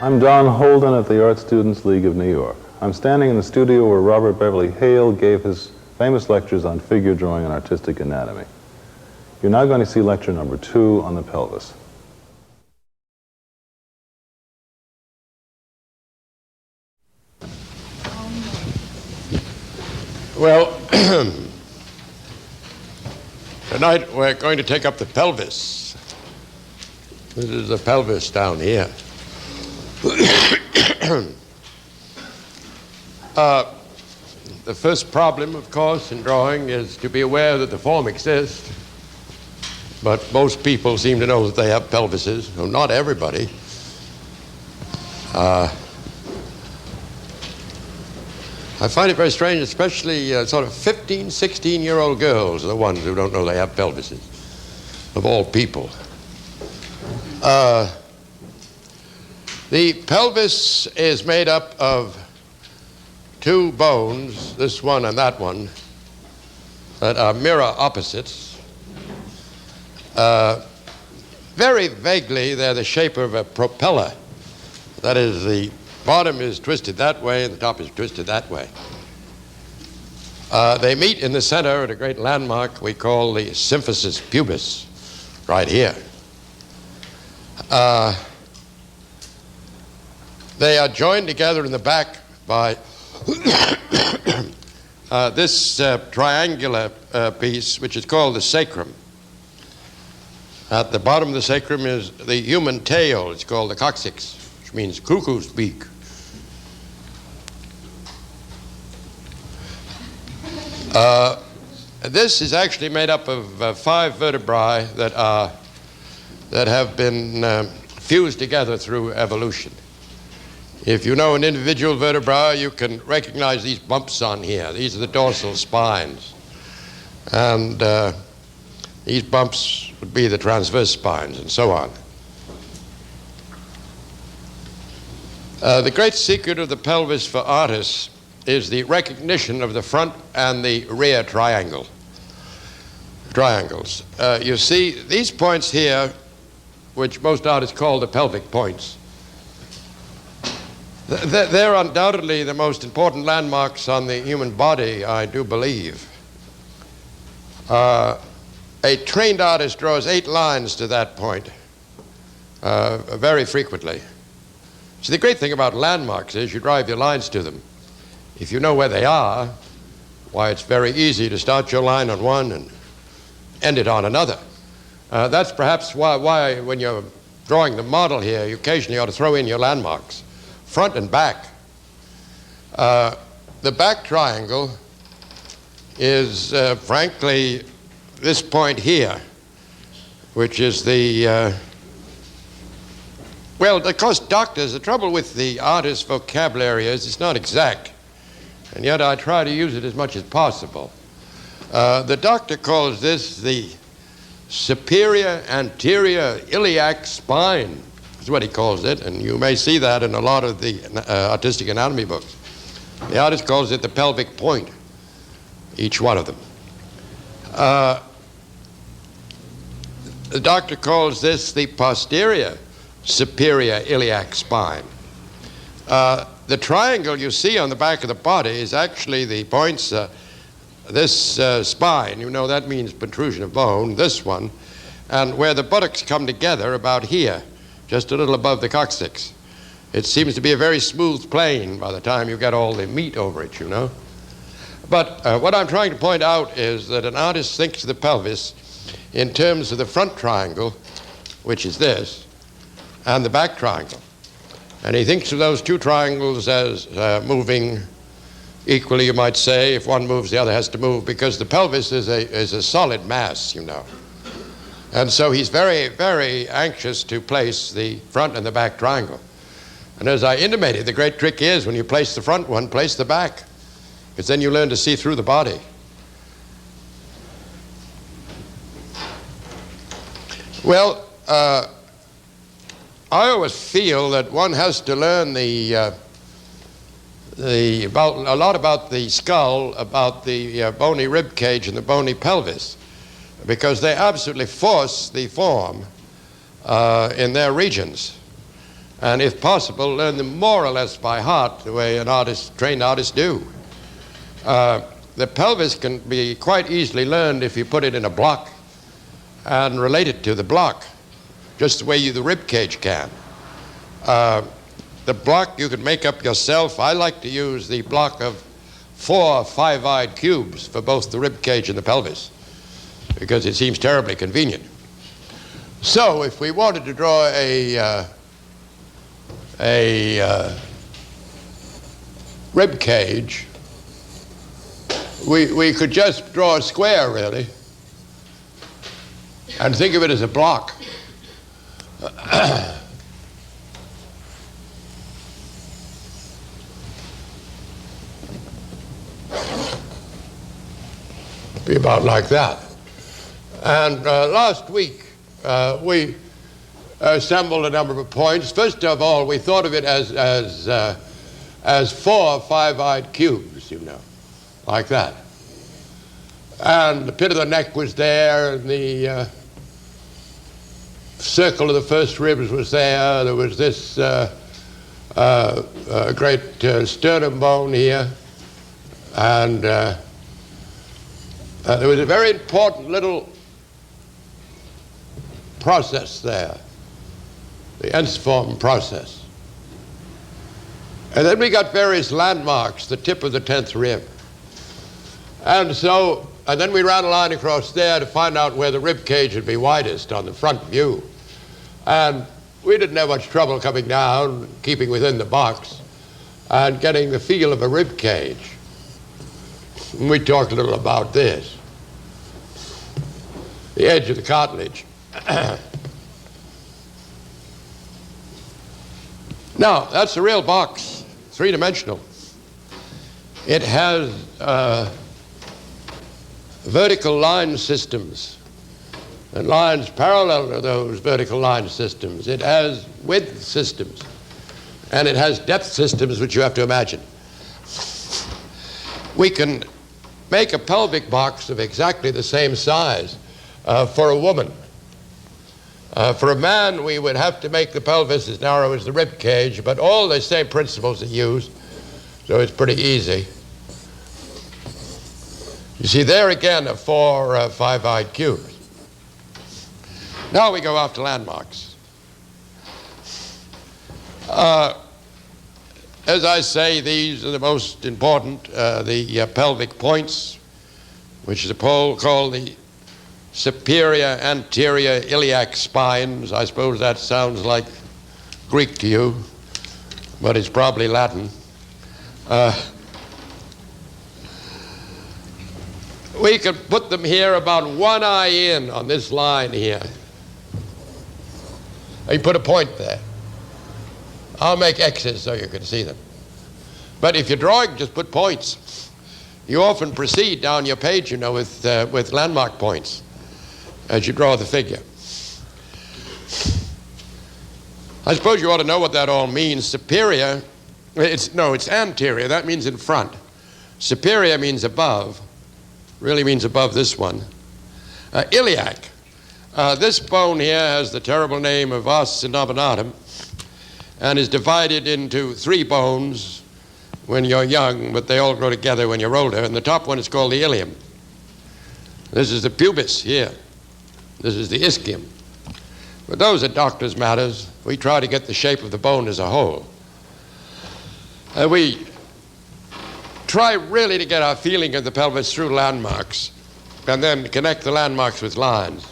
I'm Don Holden at the Art Students League of New York. I'm standing in the studio where Robert Beverly Hale gave his famous lectures on figure drawing and artistic anatomy. You're now going to see lecture number 2 on the pelvis. Well, tonight we're going to take up the pelvis. This is the pelvis down here. The first problem, of course, in drawing is to be aware that the form exists, but most people seem to know that they have pelvises. Well, not everybody. I find it very strange, especially sort of 15, 16-year-old girls are the ones who don't know they have pelvises, of all people. The pelvis is made up of two bones, this one and that one, that are mirror opposites. Very vaguely, they're the shape of a propeller. That is, the bottom is twisted that way and the top is twisted that way. They meet in the center at a great landmark we call the symphysis pubis, right here. They are joined together in the back by this triangular piece, which is called the sacrum. At the bottom of the sacrum is the human tail. It's called the coccyx, which means cuckoo's beak. This is actually made up of 5 vertebrae that have been fused together through evolution. If you know an individual vertebra, you can recognize these bumps on here. These are the dorsal spines. And these bumps would be the transverse spines, and so on. The great secret of the pelvis for artists is the recognition of the front and the rear triangles. You see, these points here, which most artists call the pelvic points, they're undoubtedly the most important landmarks on the human body, I do believe. A trained artist draws 8 lines to that point very frequently. See, the great thing about landmarks is you drive your lines to them. If you know where they are, why, it's very easy to start your line on one and end it on another. That's perhaps why when you're drawing the model here, you occasionally ought to throw in your landmarks, front and back. The back triangle is, frankly, this point here, which is the, well, of course, doctors, the trouble with the artist's vocabulary is it's not exact, and yet I try to use it as much as possible. The doctor calls this the superior anterior iliac spine, is what he calls it, and you may see that in a lot of the artistic anatomy books. The artist calls it the pelvic point, each one of them. The doctor calls this the posterior superior iliac spine. The triangle you see on the back of the body is actually the points, this spine, you know that means protrusion of bone, this one, and where the buttocks come together about here, just a little above the coccyx. It seems to be a very smooth plane by the time you get all the meat over it, you know. But what I'm trying to point out is that an artist thinks of the pelvis in terms of the front triangle, which is this, and the back triangle. And he thinks of those two triangles as moving equally, you might say. If one moves, the other has to move, because the pelvis is a solid mass, you know. And so he's very, very anxious to place the front and the back triangle. And as I intimated, the great trick is when you place the front one, place the back, because then you learn to see through the body. Well, I always feel that one has to learn a lot about the skull, about the bony rib cage and the bony pelvis, because they absolutely force the form in their regions. and if possible, learn them more or less by heart, the way trained artists do. The pelvis can be quite easily learned if you put it in a block and relate it to the block, just the way the rib cage can. The block you can make up yourself. I like to use the block of 4 5-eyed cubes for both the rib cage and the pelvis, because it seems terribly convenient. So if we wanted to draw a rib cage, we could just draw a square, really, and think of it as a block. Be about like that. And last week we assembled a number of points. First of all, we thought of it as 4 5-eyed cubes, you know, like that. And the pit of the neck was there, and the circle of the first ribs was there. There was this great sternum bone here, and there was a very important little process there, the ensiform process. And then we got various landmarks, the tip of the 10th rib. And then we ran a line across there to find out where the rib cage would be widest on the front view. And we didn't have much trouble coming down, keeping within the box, and getting the feel of a rib cage. And we talked a little about this. The edge of the cartilage. Now, that's a real box, 3-dimensional. It has vertical line systems and lines parallel to those vertical line systems. It has width systems, and it has depth systems, which you have to imagine. We can make a pelvic box of exactly the same size for a woman. For a man, we would have to make the pelvis as narrow as the rib cage, but all the same principles are used, so it's pretty easy. You see, there again are 4 5-eyed cubes. Now we go off to landmarks. As I say, these are the most important, the pelvic points, which is a pole called the superior anterior iliac spines. I suppose that sounds like Greek to you, but it's probably Latin. We could put them here about 1 eye in on this line here. You put a point there. I'll make X's so you can see them. But if you're drawing, just put points. You often proceed down your page, you know, with landmark points as you draw the figure. I suppose you ought to know what that all means. Superior, it's anterior. That means in front. Superior means above. Really means above this one. Iliac. This bone here has the terrible name of os innominatum and is divided into 3 bones when you're young, but they all grow together when you're older. And the top one is called the ilium. This is the pubis here. This is the ischium. But those are doctors' matters. We try to get the shape of the bone as a whole. We try really to get our feeling of the pelvis through landmarks and then connect the landmarks with lines.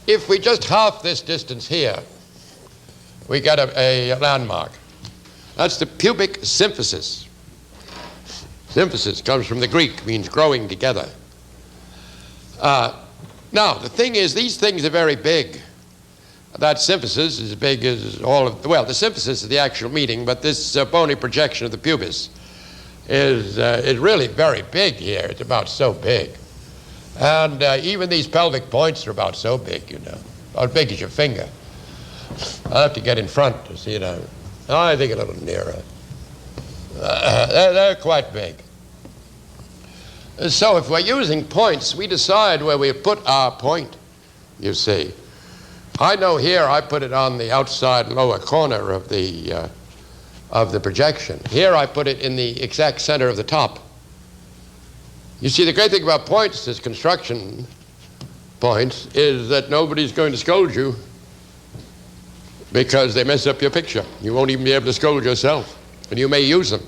If we just half this distance here, we get a landmark. That's the pubic symphysis. Symphysis comes from the Greek, means growing together. Now, the thing is, these things are very big. That symphysis is as big as all of, well, the symphysis is the actual meeting, but this bony projection of the pubis is really very big here. It's about so big. And even these pelvic points are about so big, you know, about big as your finger. I'll have to get in front to see it. I think a little nearer. They're quite big. So if we're using points, we decide where we put our point, you see. I know here I put it on the outside lower corner of the projection. Here I put it in the exact center of the top. You see, the great thing about points as construction points is that nobody's going to scold you because they mess up your picture. You won't even be able to scold yourself, and you may use them.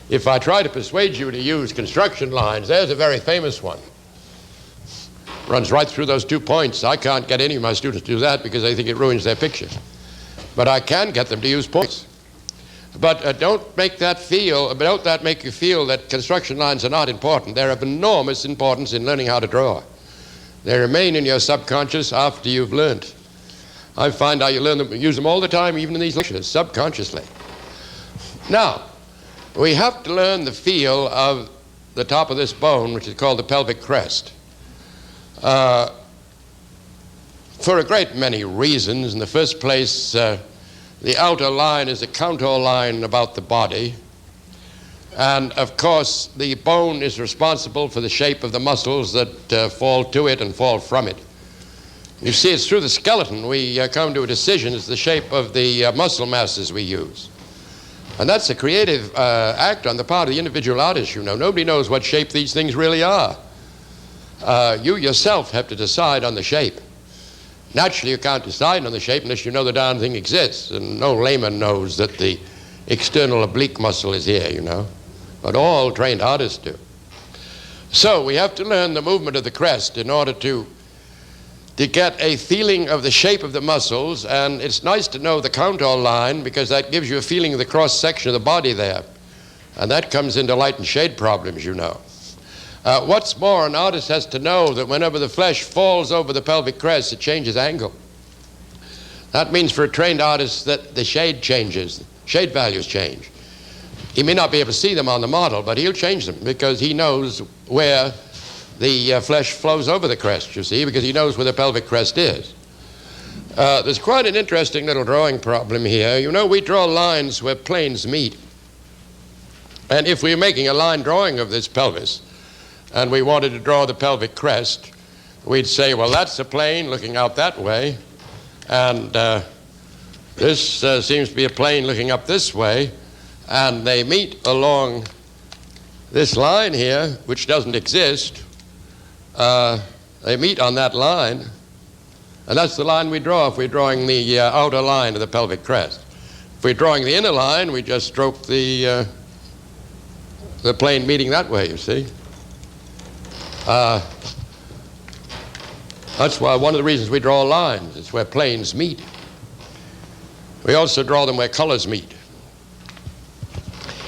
If I try to persuade you to use construction lines, there's a very famous one. Runs right through those 2 points. I can't get any of my students to do that because they think it ruins their picture. But I can get them to use points. But don't make that make you feel that construction lines are not important. They're of enormous importance in learning how to draw. They remain in your subconscious after you've learned. I find how you learn them, use them all the time, even in these lectures, subconsciously. Now, we have to learn the feel of the top of this bone, which is called the pelvic crest. For a great many reasons. In the first place, the outer line is a contour line about the body. And of course, the bone is responsible for the shape of the muscles that fall to it and fall from it. You see, it's through the skeleton we come to a decision as the shape of the muscle masses we use. And that's a creative act on the part of the individual artist, you know. Nobody knows what shape these things really are. You yourself have to decide on the shape. Naturally, you can't decide on the shape unless you know the darn thing exists, and no layman knows that the external oblique muscle is here, you know. But all trained artists do. So we have to learn the movement of the crest in order to get a feeling of the shape of the muscles, and it's nice to know the contour line because that gives you a feeling of the cross-section of the body there. And that comes into light and shade problems, you know. What's more, an artist has to know that whenever the flesh falls over the pelvic crest, it changes angle. That means for a trained artist that the shade changes, shade values change. He may not be able to see them on the model, but he'll change them because he knows where the flesh flows over the crest, you see, because he knows where the pelvic crest is. There's quite an interesting little drawing problem here. You know, we draw lines where planes meet. And if we were making a line drawing of this pelvis, and we wanted to draw the pelvic crest, we'd say, well, that's a plane looking out that way, and this seems to be a plane looking up this way, and they meet along this line here, which doesn't exist. They meet on that line, and that's the line we draw if we're drawing the outer line of the pelvic crest. If we're drawing the inner line, we just stroke the plane meeting that way, you see. That's why one of the reasons we draw lines. It's where planes meet. We also draw them where colors meet.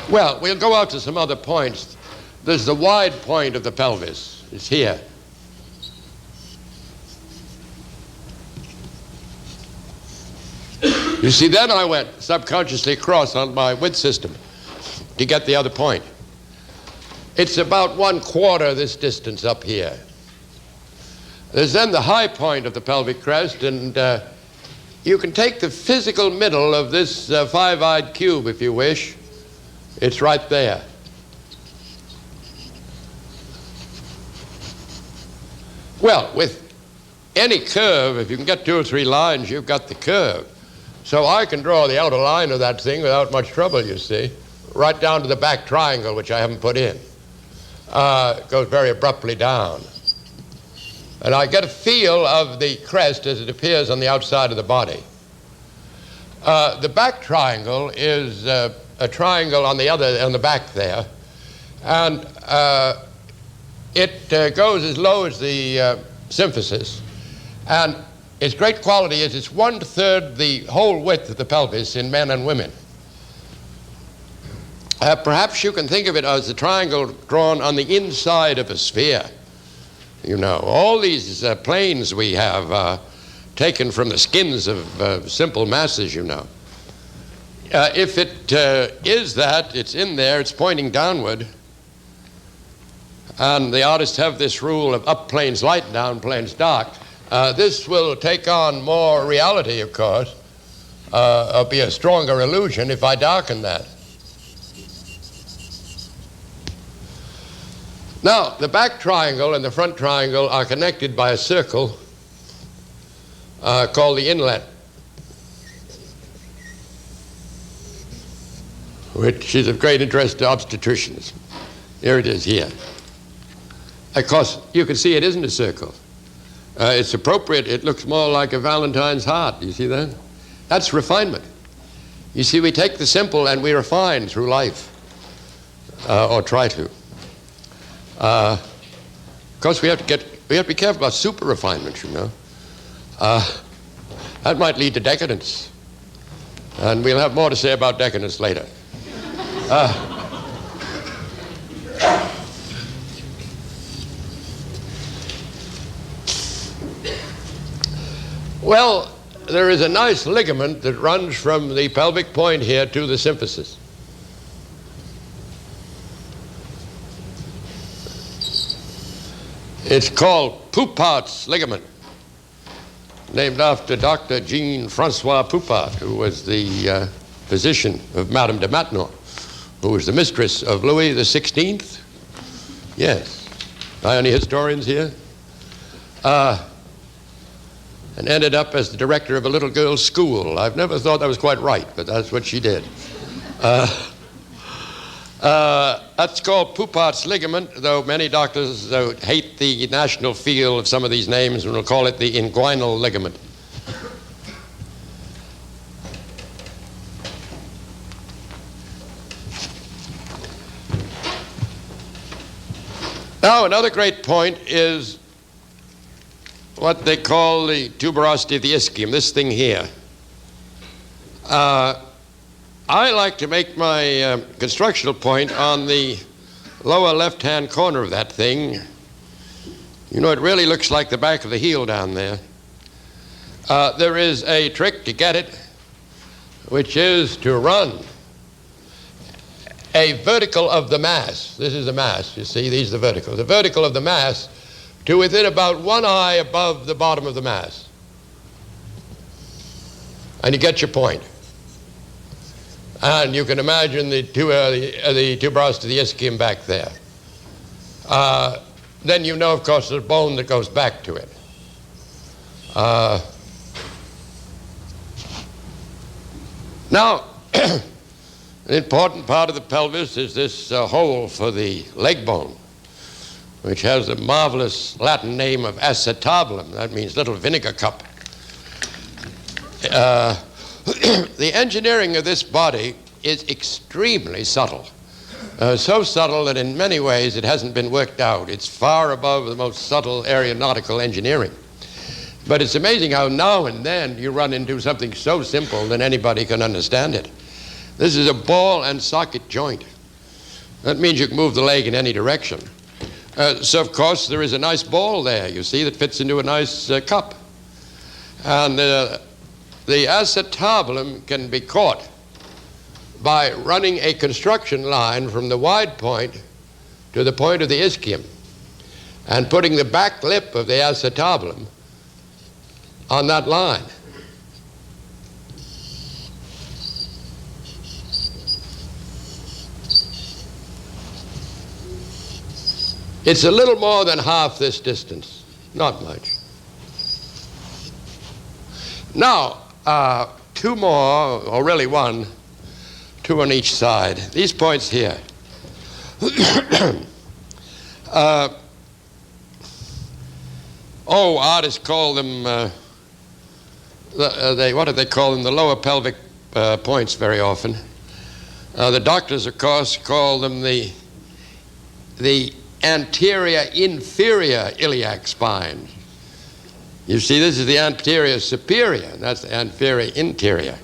Well, we'll go out to some other points. There's the wide point of the pelvis. It's here. You see, then I went subconsciously across on my width system to get the other point. It's about 1/4 this distance up here. There's then the high point of the pelvic crest, and you can take the physical middle of this five-eyed cube if you wish. It's right there. Well, with any curve, if you can get 2 or 3 lines, you've got the curve. So I can draw the outer line of that thing without much trouble, you see, right down to the back triangle, which I haven't put in. It goes very abruptly down. And I get a feel of the crest as it appears on the outside of the body. The back triangle is a triangle on the back there, and it goes as low as the symphysis, and its great quality is it's 1/3 the whole width of the pelvis in men and women. Perhaps you can think of it as a triangle drawn on the inside of a sphere. You know, all these planes we have taken from the skins of simple masses, you know. If it is that, it's in there, it's pointing downward. And the artists have this rule of up planes light, down planes dark. This will take on more reality, of course, or be a stronger illusion if I darken that. Now, the back triangle and the front triangle are connected by a circle called the inlet, which is of great interest to obstetricians. Here it is here. Of course, you can see it isn't a circle. It's appropriate. It looks more like a Valentine's heart. You see that? That's refinement. You see, we take the simple and we refine through life, or try to. Of course, we have to be careful about super refinement, you know. That might lead to decadence. And we'll have more to say about decadence later. Well, there is a nice ligament that runs from the pelvic point here to the symphysis. It's called Poupart's ligament, named after Dr. Jean-Francois Poupart, who was the physician of Madame de Maintenon, who was the mistress of Louis XVI. Yes. Are any historians here? And ended up as the director of a little girl's school. I've never thought that was quite right, but that's what she did. That's called Poupart's ligament, though many doctors hate the national feel of some of these names and will call it the inguinal ligament. Now, another great point is what they call the tuberosity of the ischium, this thing here. I like to make my constructional point on the lower left-hand corner of that thing. You know, it really looks like the back of the heel down there. There is a trick to get it, which is to run a vertical of the mass. This is the mass, you see, these are the verticals. The vertical of the mass to within about 1 eye above the bottom of the mass. And you get your point. And you can imagine the tuberosity of the ischium back there. Then you know, of course, there's a bone that goes back to it. Now, an important part of the pelvis is this hole for the leg bone, which has the marvelous Latin name of acetabulum. That means little vinegar cup. The engineering of this body is extremely subtle. So subtle that in many ways it hasn't been worked out. It's far above the most subtle aeronautical engineering. But it's amazing how now and then you run into something so simple that anybody can understand it. This is a ball and socket joint. That means you can move the leg in any direction. So, of course, there is a nice ball there, you see, that fits into a nice cup. And the acetabulum can be caught by running a construction line from the wide point to the point of the ischium and putting the back lip of the acetabulum on that line. It's a little more than half this distance, not much. Now, 2 more, or really 1, 2 on each side. These points here. Artists call them, what do they call them? The lower pelvic points very often. The doctors, of course, call them the anterior inferior iliac spine. You see, this is the anterior superior, and that's the anterior interior.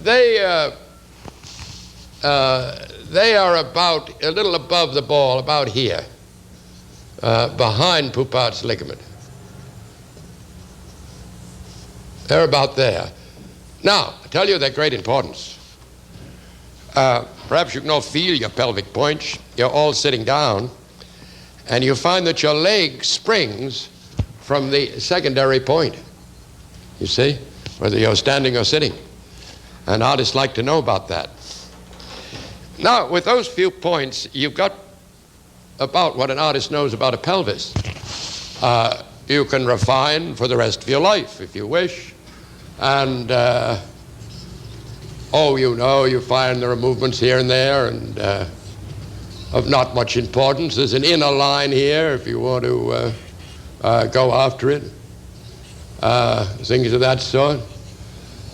They are about a little above the ball, about here, behind Poupart's ligament. They're about there. Now, I tell you, they're great importance. Perhaps you can all feel your pelvic points. You're all sitting down, and you find that your leg springs from the secondary point, you see, whether you're standing or sitting. And artists like to know about that. Now, with those few points, you've got about what an artist knows about a pelvis. you can refine for the rest of your life if you wish. And, you find there are movements here and there and of not much importance. There's an inner line here if you want to go after it, things of that sort.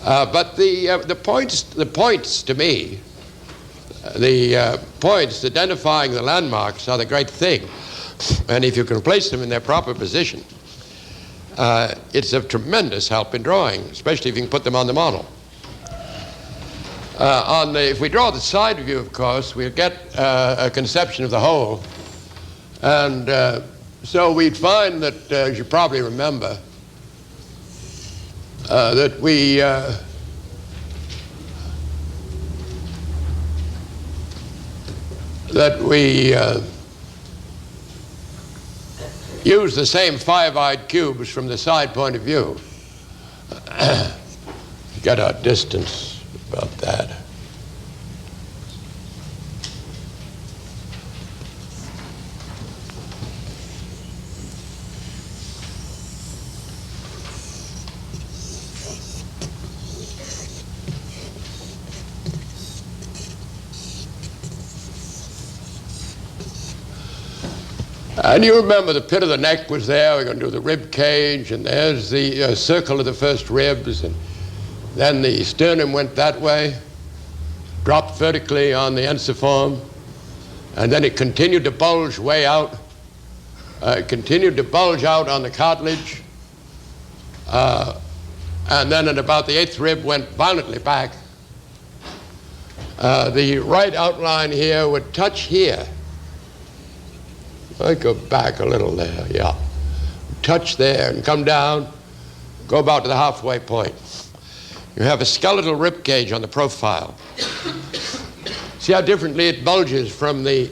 But the points to me, the points identifying the landmarks are the great thing. And if you can place them in their proper position, it's of tremendous help in drawing, especially if you can put them on the model. If we draw the side view, of course, we'll get a conception of the whole. And so we'd find that, as you probably remember, that we use the same five-eyed cubes from the side point of view. Get our distance about that. And you remember the pit of the neck was there. We're going to do the rib cage, and there's the circle of the first ribs, and then the sternum went that way, dropped vertically on the ensiform, and then it continued to bulge way out. It continued to bulge out on the cartilage, and then at about the eighth rib went violently back. The right outline here would touch here. I go back a little there, yeah. Touch there and come down, go about to the halfway point. You have a skeletal rib cage on the profile. See how differently it bulges from the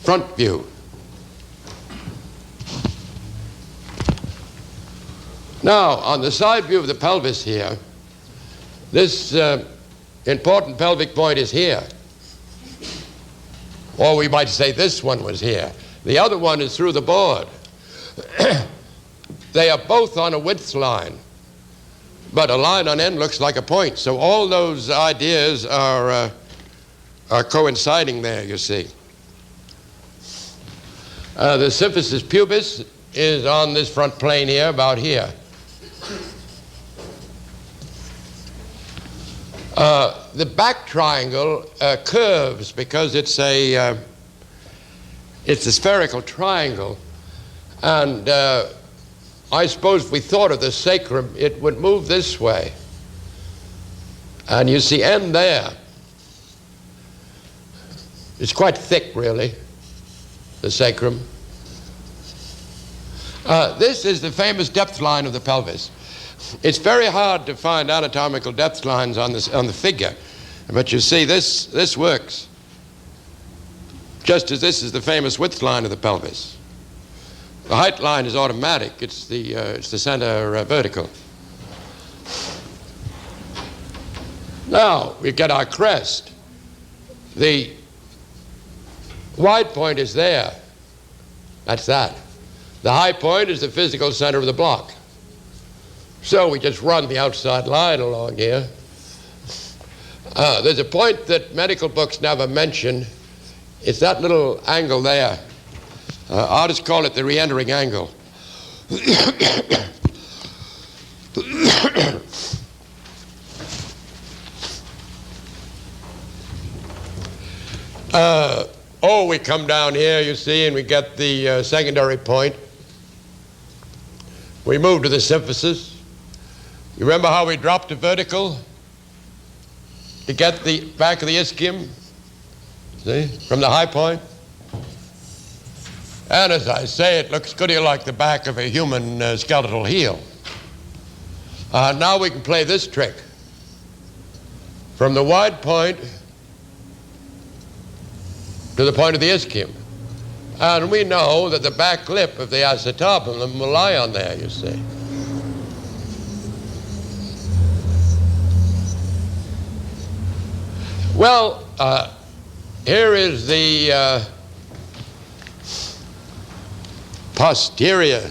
front view. Now, on the side view of the pelvis here, this important pelvic point is here. Or we might say this one was here. The other one is through the board. They are both on a width line, but a line on end looks like a point. So all those ideas are coinciding there, you see. The symphysis pubis is on this front plane here, about here. The back triangle curves because it's a spherical triangle, and I suppose if we thought of the sacrum, it would move this way. And you see end there. It's quite thick, really, the sacrum. This is the famous depth line of the pelvis. It's very hard to find anatomical depth lines on the figure, but you see this works, just as this is the famous width line of the pelvis. The height line is automatic. It's the center vertical. Now we get our crest. The wide point is there. That's that. The high point is the physical center of the block. So we just run the outside line along here. There's a point that medical books never mention. It's that little angle there. Artists call it the re-entering angle. We come down here, you see, and we get the secondary point. We move to the symphysis. You remember how we dropped to vertical to get the back of the ischium, see, from the high point? And as I say, it looks goody like the back of a human skeletal heel. Now we can play this trick. From the wide point to the point of the ischium. And we know that the back lip of the acetabulum will lie on there, you see. Well, here is the posterior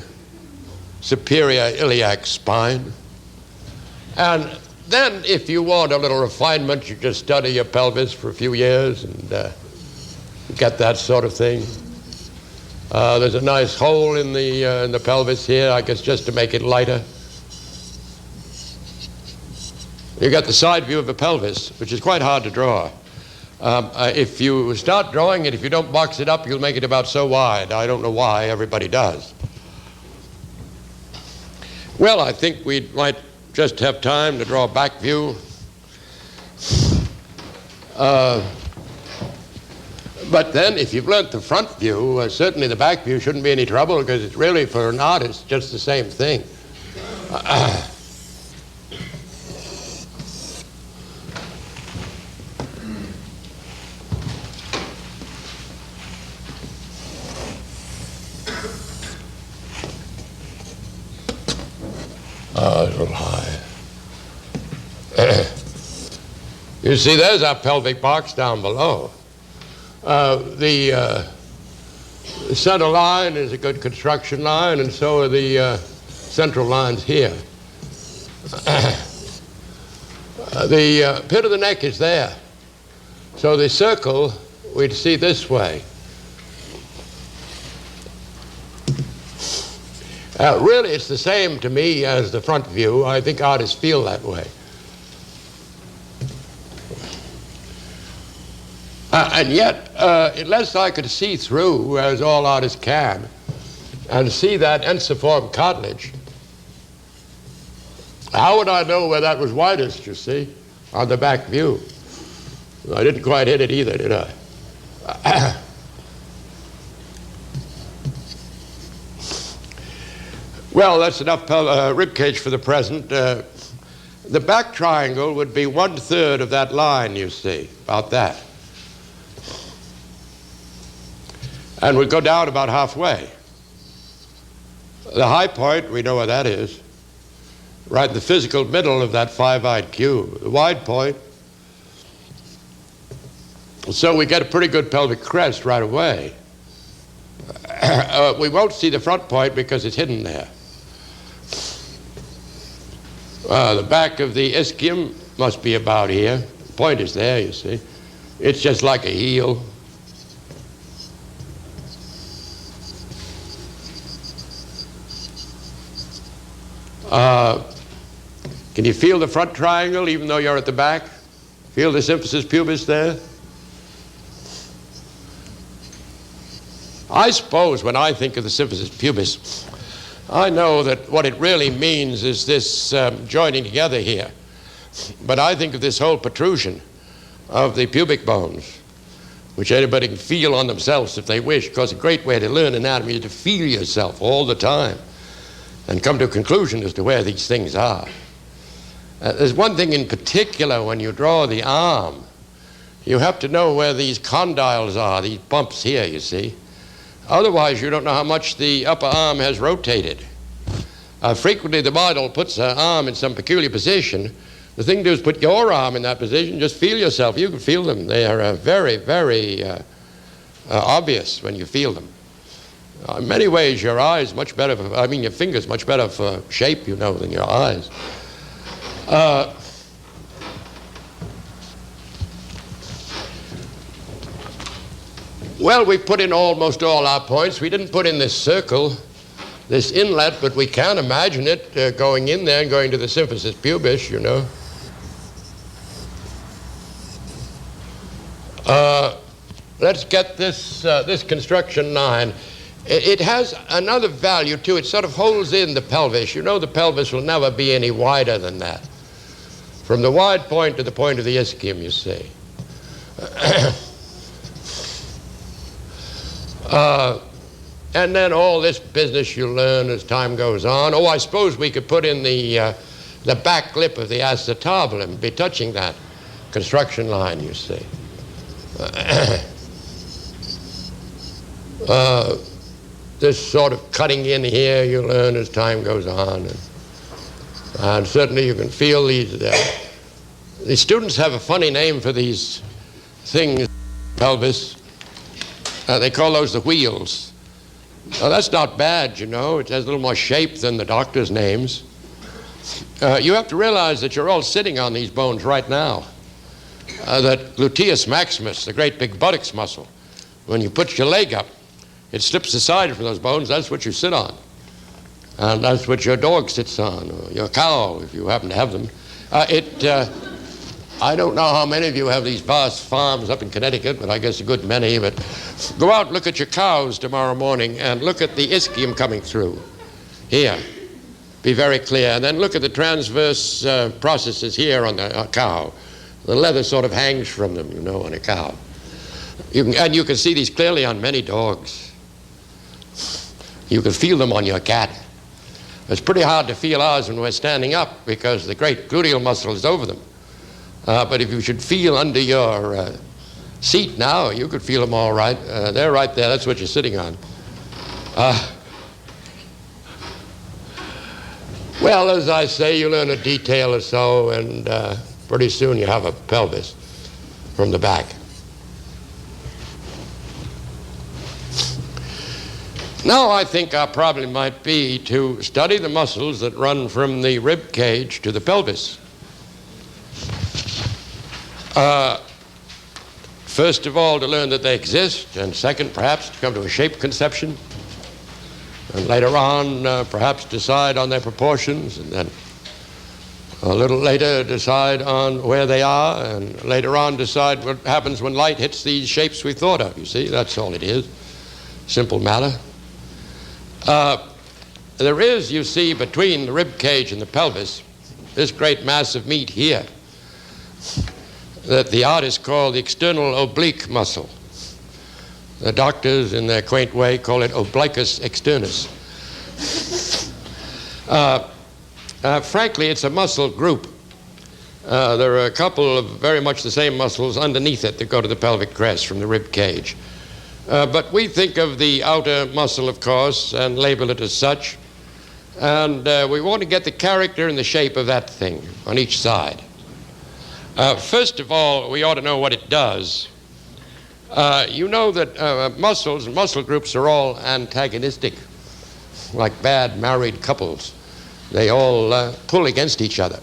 superior iliac spine. And then if you want a little refinement, you just study your pelvis for a few years and get that sort of thing. There's a nice hole in the pelvis here, I guess just to make it lighter. You got the side view of the pelvis, which is quite hard to draw. If you start drawing it, if you don't box it up, you'll make it about so wide. I don't know why, everybody does. Well, I think we might just have time to draw a back view. But then, if you've learnt the front view, certainly the back view shouldn't be any trouble, because it's really, for an artist, just the same thing. A little high. You see, there's our pelvic box down below. The center line is a good construction line, and so are the central lines here. The pit of the neck is there. So the circle we'd see this way. Really, it's the same to me as the front view. I think artists feel that way. And yet, unless I could see through, as all artists can, and see that ensiform cartilage, how would I know where that was widest, you see, on the back view? I didn't quite hit it either, did I? Well, that's enough rib cage for the present. The back triangle would be 1/3 of that line, you see, about that. And we'd go down about halfway. The high point, we know where that is, right in the physical middle of that five-eyed cube. The wide point. So we get a pretty good pelvic crest right away. We won't see the front point because it's hidden there. The back of the ischium must be about here. The point is there, you see. It's just like a heel. Can you feel the front triangle even though you're at the back? Feel the symphysis pubis there? I suppose when I think of the symphysis pubis, I know that what it really means is this joining together here. But I think of this whole protrusion of the pubic bones, which anybody can feel on themselves if they wish, because a great way to learn anatomy is to feel yourself all the time and come to a conclusion as to where these things are. There's one thing in particular when you draw the arm. You have to know where these condyles are, these bumps here, you see. Otherwise, you don't know how much the upper arm has rotated. Frequently, the model puts her arm in some peculiar position. The thing to do is put your arm in that position, just feel yourself. You can feel them. They are very, very obvious when you feel them. In many ways, your eyes much better, your fingers much better for shape, you know, than your eyes. Well, we put in almost all our points. We didn't put in this circle, this inlet, but we can imagine it going in there and going to the symphysis pubis, you know. Let's get this, this construction line. It has another value, too. It sort of holds in the pelvis. You know the pelvis will never be any wider than that. From the wide point to the point of the ischium, you see. And then all this business you learn as time goes on. Oh, I suppose we could put in the back lip of the acetabulum, be touching that construction line, you see. This sort of cutting in here you learn as time goes on. And certainly you can feel these. The students have a funny name for these things, pelvis. They call those the wheels. Now, that's not bad, you know. It has a little more shape than the doctor's names. You have to realize that you're all sitting on these bones right now. That gluteus maximus, the great big buttocks muscle, when you put your leg up, it slips aside from those bones. That's what you sit on. And that's what your dog sits on, or your cow, if you happen to have them. I don't know how many of you have these vast farms up in Connecticut, but I guess a good many. But go out and look at your cows tomorrow morning and look at the ischium coming through. Here. Be very clear. And then look at the transverse processes here on the cow. The leather sort of hangs from them, you know, on a cow. And you can see these clearly on many dogs. You can feel them on your cat. It's pretty hard to feel ours when we're standing up because the great gluteal muscle is over them. But if you should feel under your seat now, you could feel them all right. They're right there. That's what you're sitting on. Well, as I say, you learn a detail or so, and pretty soon you have a pelvis from the back. Now I think our problem might be to study the muscles that run from the rib cage to the pelvis. First of all, to learn that they exist, and second, perhaps, to come to a shape conception, and later on, perhaps decide on their proportions, and then a little later decide on where they are, and later on decide what happens when light hits these shapes we thought of. You see, that's all it is. Simple matter. There is, you see, between the rib cage and the pelvis, this great mass of meat here that the artists call the external oblique muscle. The doctors, in their quaint way, call it obliquus externus. Frankly, it's a muscle group. There are a couple of very much the same muscles underneath it that go to the pelvic crest from the rib cage. But we think of the outer muscle, of course, and label it as such. And we want to get the character and the shape of that thing on each side. First of all, we ought to know what it does. You know that muscles and muscle groups are all antagonistic, like bad married couples. They all pull against each other.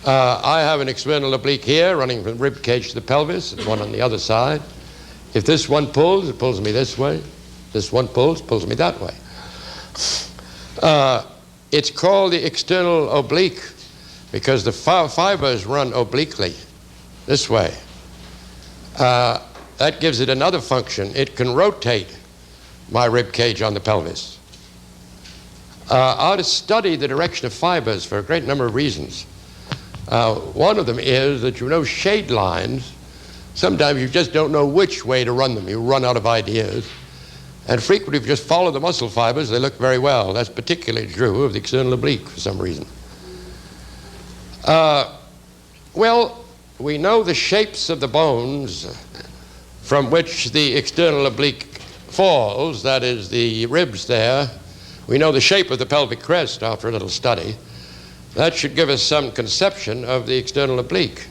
I have an external oblique here running from the rib cage to the pelvis, and one on the other side. If this one pulls, it pulls me this way. This one pulls me that way. It's called the external oblique because the fibers run obliquely this way. That gives it another function. It can rotate my rib cage on the pelvis. I ought to study the direction of fibers for a great number of reasons. One of them is that, you know, shade lines, sometimes you just don't know which way to run them. You run out of ideas. And frequently, if you just follow the muscle fibers, they look very well. That's particularly true of the external oblique for some reason. Well, we know the shapes of the bones from which the external oblique falls, that is the ribs there. We know the shape of the pelvic crest after a little study. That should give us some conception of the external oblique.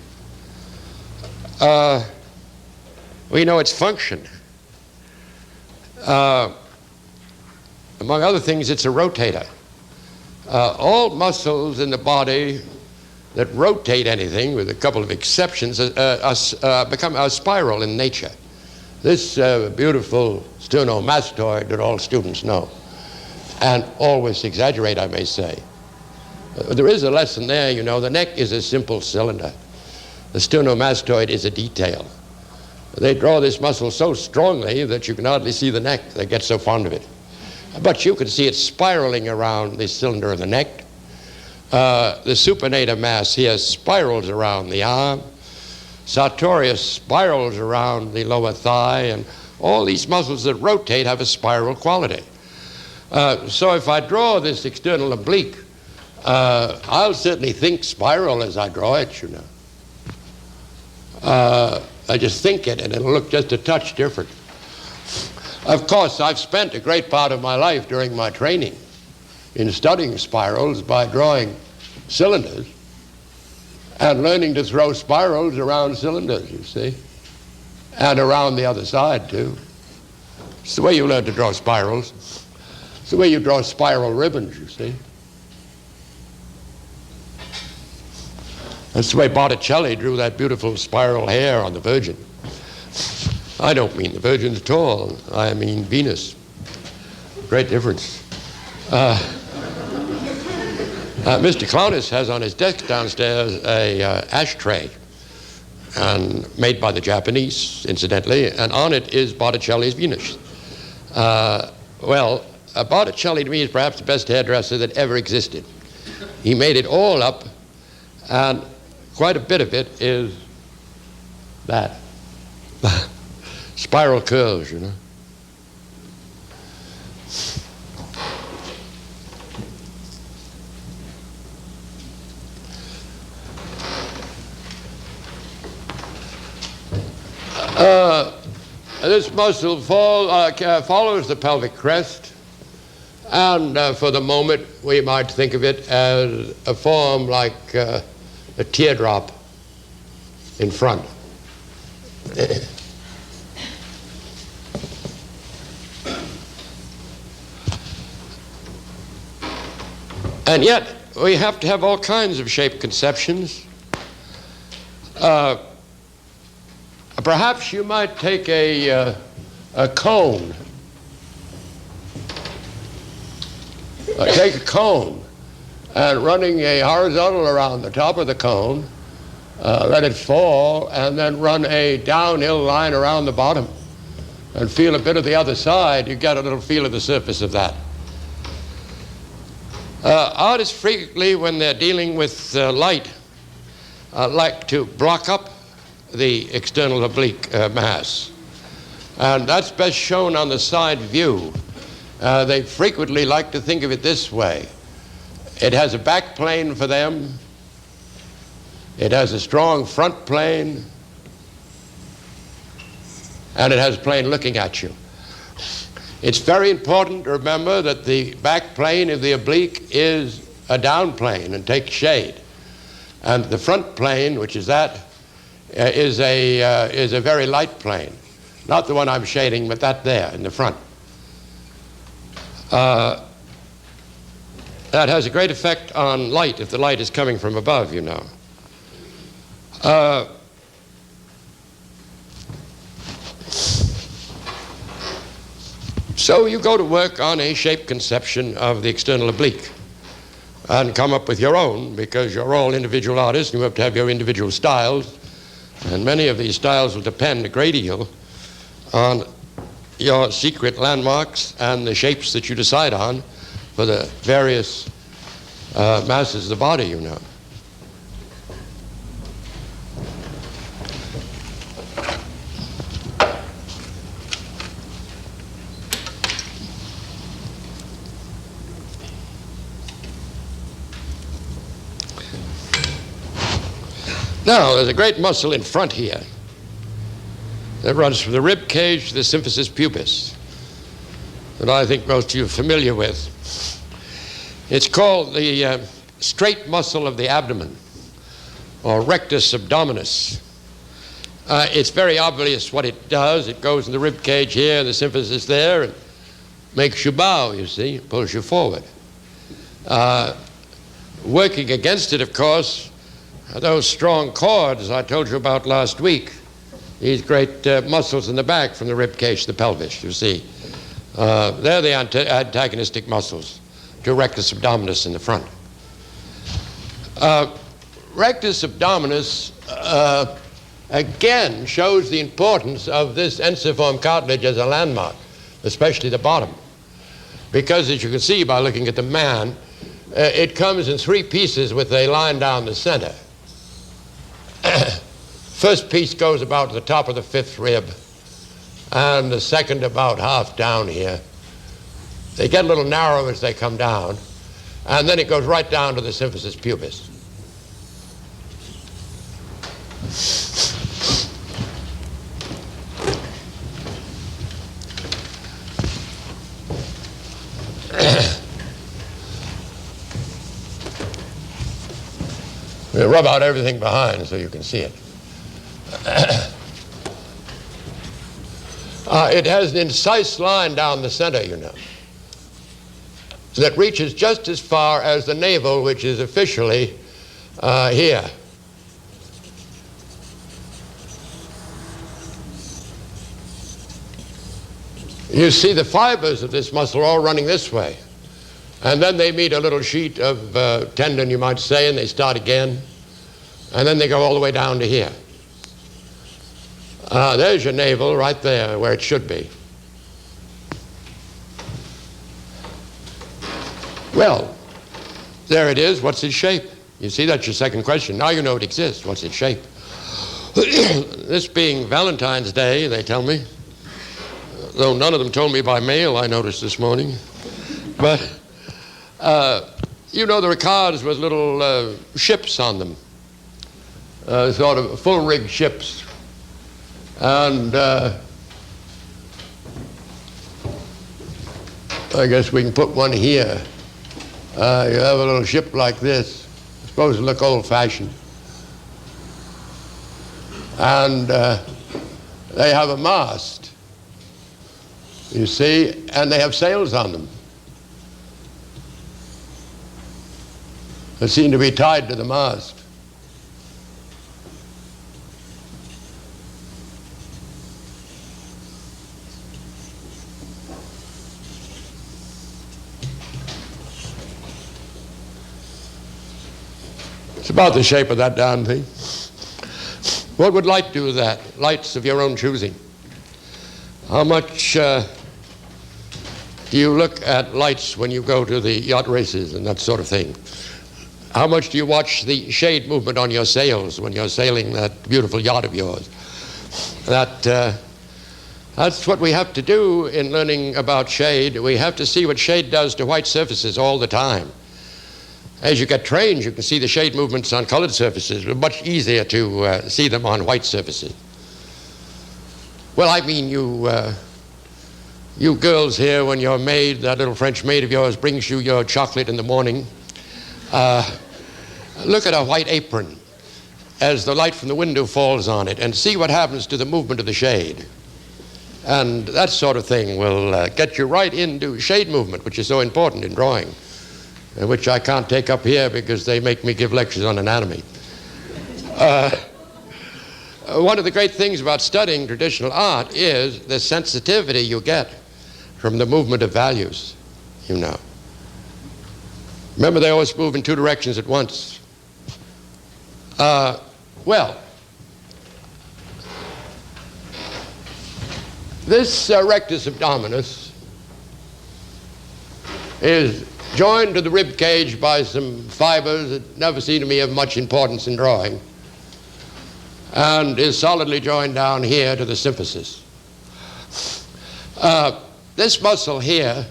We know its function. Among other things, it's a rotator. All muscles in the body that rotate anything, with a couple of exceptions, become a spiral in nature. This beautiful sternomastoid that all students know, and always exaggerate, I may say. There is a lesson there, you know. The neck is a simple cylinder. The sternomastoid is a detail. They draw this muscle so strongly that you can hardly see the neck. They get so fond of it. But you can see it spiraling around the cylinder of the neck. The supinator mass here spirals around the arm. Sartorius spirals around the lower thigh, and all these muscles that rotate have a spiral quality. So if I draw this external oblique, I'll certainly think spiral as I draw it, you know. I just think it, and it'll look just a touch different. Of course, I've spent a great part of my life during my training in studying spirals by drawing cylinders and learning to throw spirals around cylinders, you see, and around the other side, too. It's the way you learn to draw spirals. It's the way you draw spiral ribbons, you see. That's the way Botticelli drew that beautiful spiral hair on the Virgin. I don't mean the Virgin at all. I mean Venus. Great difference. Mr. Clowness has on his desk downstairs a ashtray, and made by the Japanese, incidentally, and on it is Botticelli's Venus. Botticelli to me is perhaps the best hairdresser that ever existed. He made it all up, and quite a bit of it is that. Spiral curls, you know. This muscle follows the pelvic crest, and for the moment we might think of it as a form like a teardrop in front. And yet we have to have all kinds of shape conceptions. Perhaps you might take a cone. Take a cone and running a horizontal around the top of the cone, let it fall, and then run a downhill line around the bottom and feel a bit of the other side. You get a little feel of the surface of that. Artists frequently, when they're dealing with light, like to block up the external oblique mass. And that's best shown on the side view. They frequently like to think of it this way. It has a back plane for them. It has a strong front plane. And it has a plane looking at you. It's very important to remember that the back plane of the oblique is a down plane and takes shade. And the front plane, which is that, is a very light plane. Not the one I'm shading, but that there in the front. That has a great effect on light if the light is coming from above, you know. So you go to work on a shape conception of the external oblique and come up with your own, because you're all individual artists and you have to have your individual styles, and many of these styles will depend a great deal on your secret landmarks and the shapes that you decide on for the various masses of the body, you know. Now, there's a great muscle in front here that runs from the rib cage to the symphysis pubis that I think most of you are familiar with. It's called the straight muscle of the abdomen, or rectus abdominis. It's very obvious what it does. It goes in the rib cage here, the symphysis there, and makes you bow, you see, pulls you forward. Working against it, of course, those strong cords I told you about last week, these great muscles in the back from the rib cage to the pelvis, you see. They're the antagonistic muscles to rectus abdominis in the front. Rectus abdominis, again, shows the importance of this ensiform cartilage as a landmark, especially the bottom. Because, as you can see by looking at the man, it comes in three pieces with a line down the center. First piece goes about to the top of the fifth rib, and the second about half down here. They get a little narrow as they come down, and then it goes right down to the symphysis pubis. We'll rub out everything behind so you can see it. It has an incise line down the center, you know, that reaches just as far as the navel, which is officially here. You see the fibers of this muscle all running this way. And then they meet a little sheet of tendon, you might say, and they start again. And then they go all the way down to here. There's your navel right there where it should be. Well, there it is. What's its shape? You see, that's your second question. Now you know it exists. What's its shape? This being Valentine's Day, they tell me, though none of them told me by mail, I noticed this morning. But, you know, there are cars with little ships on them, sort of full-rigged ships. And I guess we can put one here. You have a little ship like this. It's supposed to look old-fashioned. And they have a mast, you see, and they have sails on them that seem to be tied to the mast. It's about the shape of that darn thing. What would light do with that? Lights of your own choosing. How much do you look at lights when you go to the yacht races and that sort of thing? How much do you watch the shade movement on your sails when you're sailing that beautiful yacht of yours? That's what we have to do in learning about shade. We have to see what shade does to white surfaces all the time. As you get trained, you can see the shade movements on colored surfaces. It's much easier to see them on white surfaces. Well, I mean, you girls here, when your maid, that little French maid of yours, brings you your chocolate in the morning, look at a white apron as the light from the window falls on it and see what happens to the movement of the shade. And that sort of thing will get you right into shade movement, which is so important in drawing, which I can't take up here because they make me give lectures on anatomy. One of the great things about studying traditional art is the sensitivity you get from the movement of values, you know. Remember, they always move in two directions at once. Well, this rectus abdominis is joined to the rib cage by some fibers that never seem to me of much importance in drawing, and is solidly joined down here to the symphysis. This muscle here,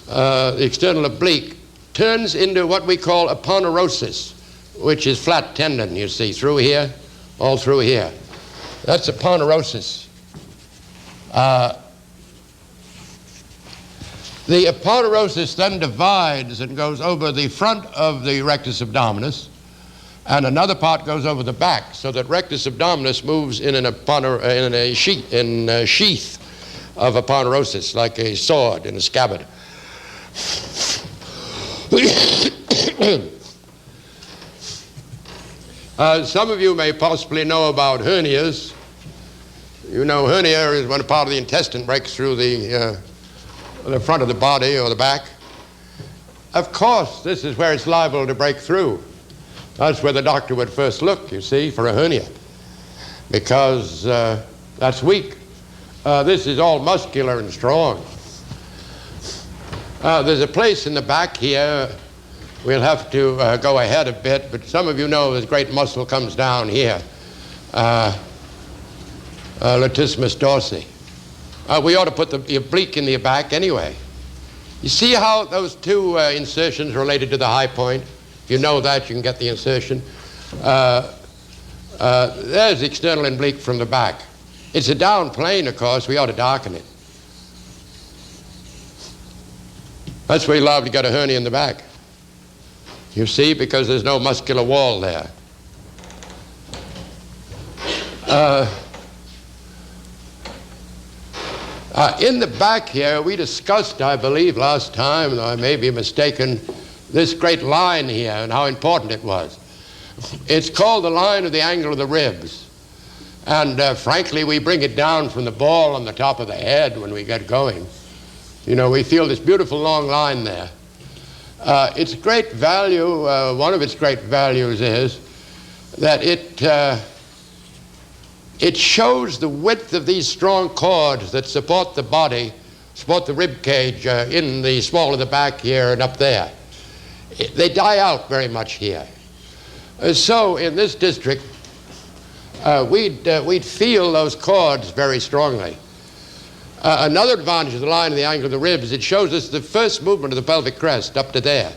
the external oblique, turns into what we call a ponerosis, which is flat tendon, you see, through here, all through here. That's a ponerosis. The ponerosis then divides and goes over the front of the rectus abdominis, and another part goes over the back, so that rectus abdominis moves in a sheath of a ponerosis, like a sword in a scabbard. Some of you may possibly know about hernias. You know, hernia is when a part of the intestine breaks through the front of the body or the back. Of course, this is where it's liable to break through. That's where the doctor would first look, you see, for a hernia, because that's weak. This is all muscular and strong. There's a place in the back here. We'll have to go ahead a bit, but some of you know this great muscle comes down here, latissimus dorsi. We ought to put the oblique in the back anyway. You see how those two insertions are related to the high point? If you know that, you can get the insertion. There's the external oblique from the back. It's a down plane, of course. We ought to darken it. That's where you're liable to get a hernia in the back. You see, because there's no muscular wall there. In the back here, we discussed, I believe, last time, though I may be mistaken, this great line here and how important it was. It's called the line of the angle of the ribs. And frankly, we bring it down from the ball on the top of the head when we get going. You know, we feel this beautiful long line there. Its great value, one of its great values is that it shows the width of these strong cords that support the body, support the rib cage in the small of the back here and up there. They die out very much here. So in this district, we'd feel those cords very strongly. Another advantage of the line of the angle of the ribs, it shows us the first movement of the pelvic crest up to there,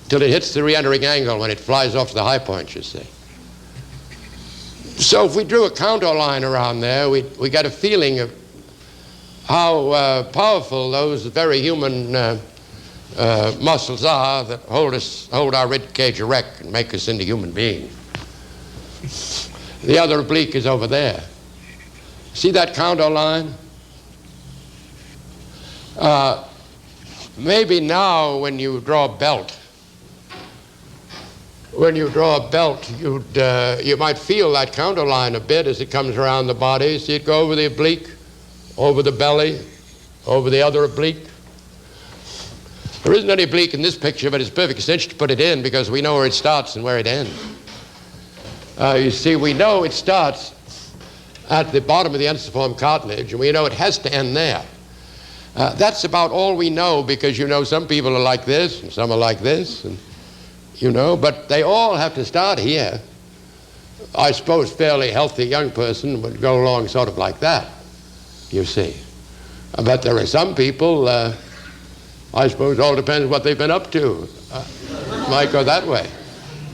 till it hits the re-entering angle when it flies off to the high point, you see. So if we drew a contour line around there, we get a feeling of how powerful those very human muscles are that hold our rib cage erect and make us into human beings. The other oblique is over there. See that contour line? Maybe now when you draw a belt, you might feel that counter line a bit as it comes around the body. See it go over the oblique, over the belly, over the other oblique. There isn't any oblique in this picture, but it's a perfect cinch to put it in because we know where it starts and where it ends. You see, we know it starts at the bottom of the ensiform cartilage, and we know it has to end there. That's about all we know, because you know some people are like this and some are like this, and you know, but they all have to start here. I suppose fairly healthy young person would go along sort of like that, you see. But there are some people, I suppose it all depends what they've been up to. Might go that way.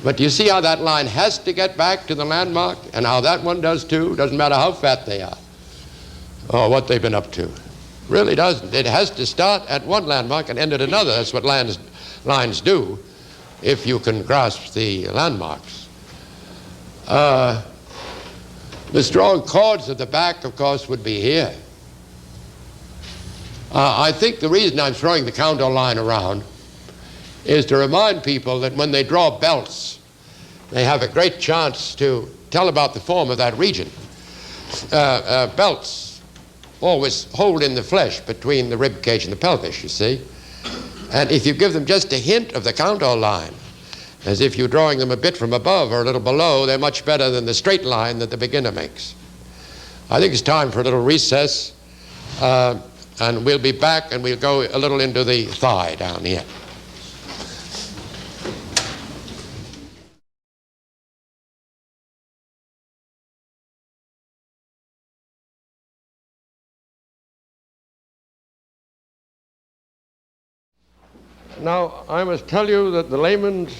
But you see how that line has to get back to the landmark, and how that one does too. Doesn't matter how fat they are or what they've been up to. Really doesn't. It has to start at one landmark and end at another. That's what lines do, if you can grasp the landmarks. The strong cords at the back, of course, would be here. I think the reason I'm throwing the contour line around is to remind people that when they draw belts, they have a great chance to tell about the form of that region. Belts always hold in the flesh between the rib cage and the pelvis, you see. And if you give them just a hint of the contour line, as if you're drawing them a bit from above or a little below, they're much better than the straight line that the beginner makes. I think it's time for a little recess, and we'll be back and we'll go a little into the thigh down here. Now, I must tell you that the layman's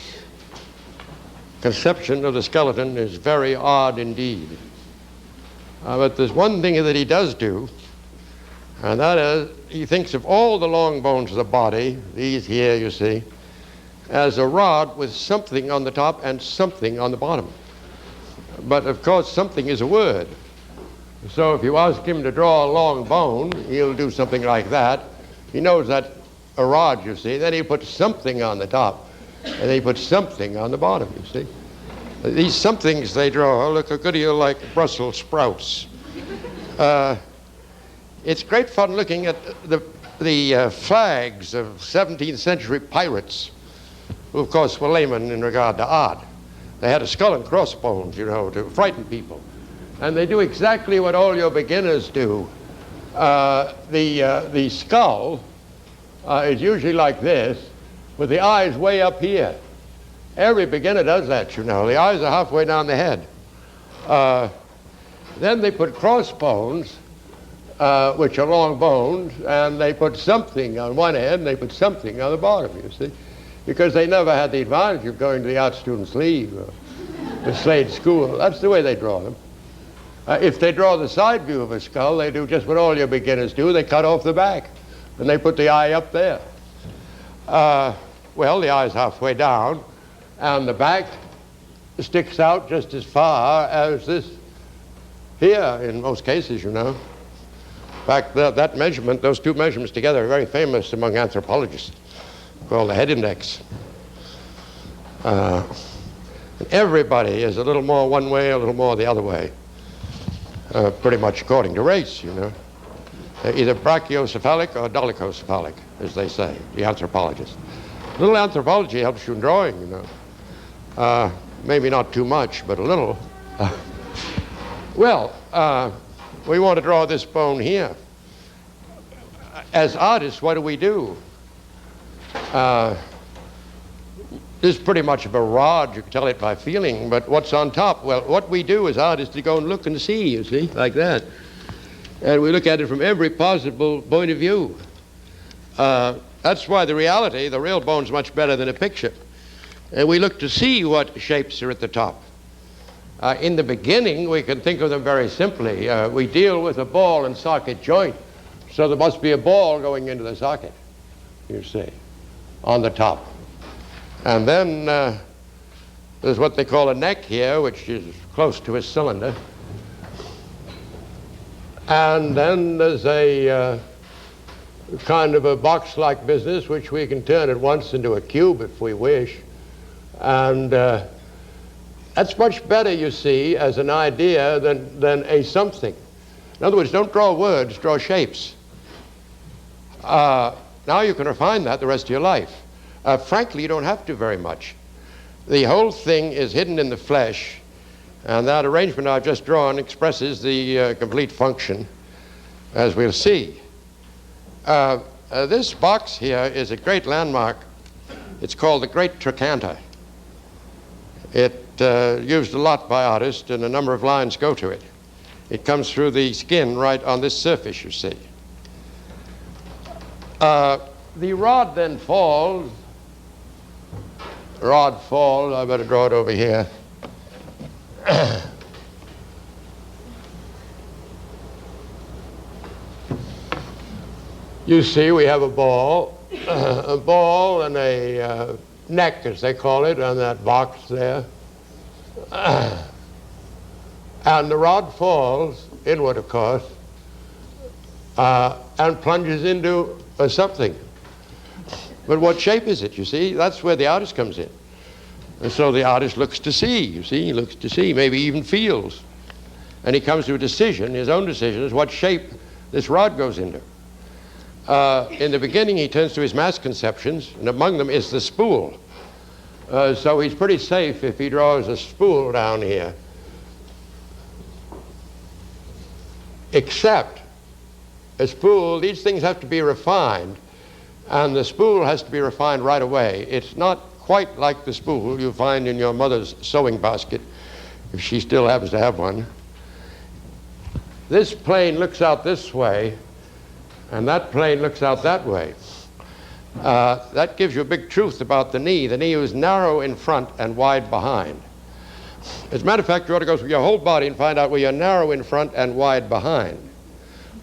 conception of the skeleton is very odd indeed. But there's one thing that he does do, and that is he thinks of all the long bones of the body, these here you see, as a rod with something on the top and something on the bottom. But of course something is a word. So if you ask him to draw a long bone, he'll do something like that. He knows that a rod, you see, then he puts something on the top, and then he puts something on the bottom, you see. These somethings they draw look a good deal like Brussels sprouts. It's great fun looking at the flags of 17th century pirates, who of course were laymen in regard to art. They had a skull and crossbones, you know, to frighten people. And they do exactly what all your beginners do. The skull is usually like this, with the eyes way up here. Every beginner does that, you know. The eyes are halfway down the head. Then they put crossbones, which are long bones, and they put something on one end, and they put something on the bottom, you see, because they never had the advantage of going to the Art Students League or the Slade School. That's the way they draw them. If they draw the side view of a skull, they do just what all your beginners do. They cut off the back, and they put the eye up there. Well, the eye's halfway down, and the back sticks out just as far as this here, in most cases, you know. In fact, that measurement, those two measurements together are very famous among anthropologists, called the head index. Everybody is a little more one way, a little more the other way, pretty much according to race, you know. Either brachiocephalic or dolichocephalic, as they say, the anthropologists. A little anthropology helps you in drawing, you know. Maybe not too much, but a little. We want to draw this bone here. As artists, what do? This is pretty much of a rod. You can tell it by feeling, but what's on top? Well, what we do as artists is to go and look and see, you see, like that. And we look at it from every possible point of view. That's why the real bone's much better than a picture. And we look to see what shapes are at the top. In the beginning, we can think of them very simply. We deal with a ball and socket joint, so there must be a ball going into the socket, you see, on the top. And then there's what they call a neck here, which is close to a cylinder. And then there's a kind of a box-like business, which we can turn at once into a cube if we wish. And that's much better, you see, as an idea than a something. In other words, don't draw words, draw shapes. Now you can refine that the rest of your life. Frankly, you don't have to very much. The whole thing is hidden in the flesh, and that arrangement I've just drawn expresses the complete function, as we'll see. This box here is a great landmark. It's called the Great Trochanter. It used a lot by artists, and a number of lines go to it. It comes through the skin right on this surface, you see. The rod then falls. Rod falls. I better draw it over here. You see, we have a ball and a neck, as they call it, on that box there. And the rod falls inward, of course, and plunges into something. But what shape is it, you see? That's where the artist comes in. And so the artist looks to see, you see, he looks to see, maybe even feels. And he comes to a decision, his own decision, is what shape this rod goes into. In the beginning, he turns to his mass conceptions, and among them is the spool. So he's pretty safe if he draws a spool down here. Except a spool, these things have to be refined, and the spool has to be refined right away. It's not quite like the spool you find in your mother's sewing basket, if she still happens to have one. This plane looks out this way, and that plane looks out that way. That gives you a big truth about the knee. The knee is narrow in front and wide behind. As a matter of fact, you ought to go through your whole body and find out where you're narrow in front and wide behind,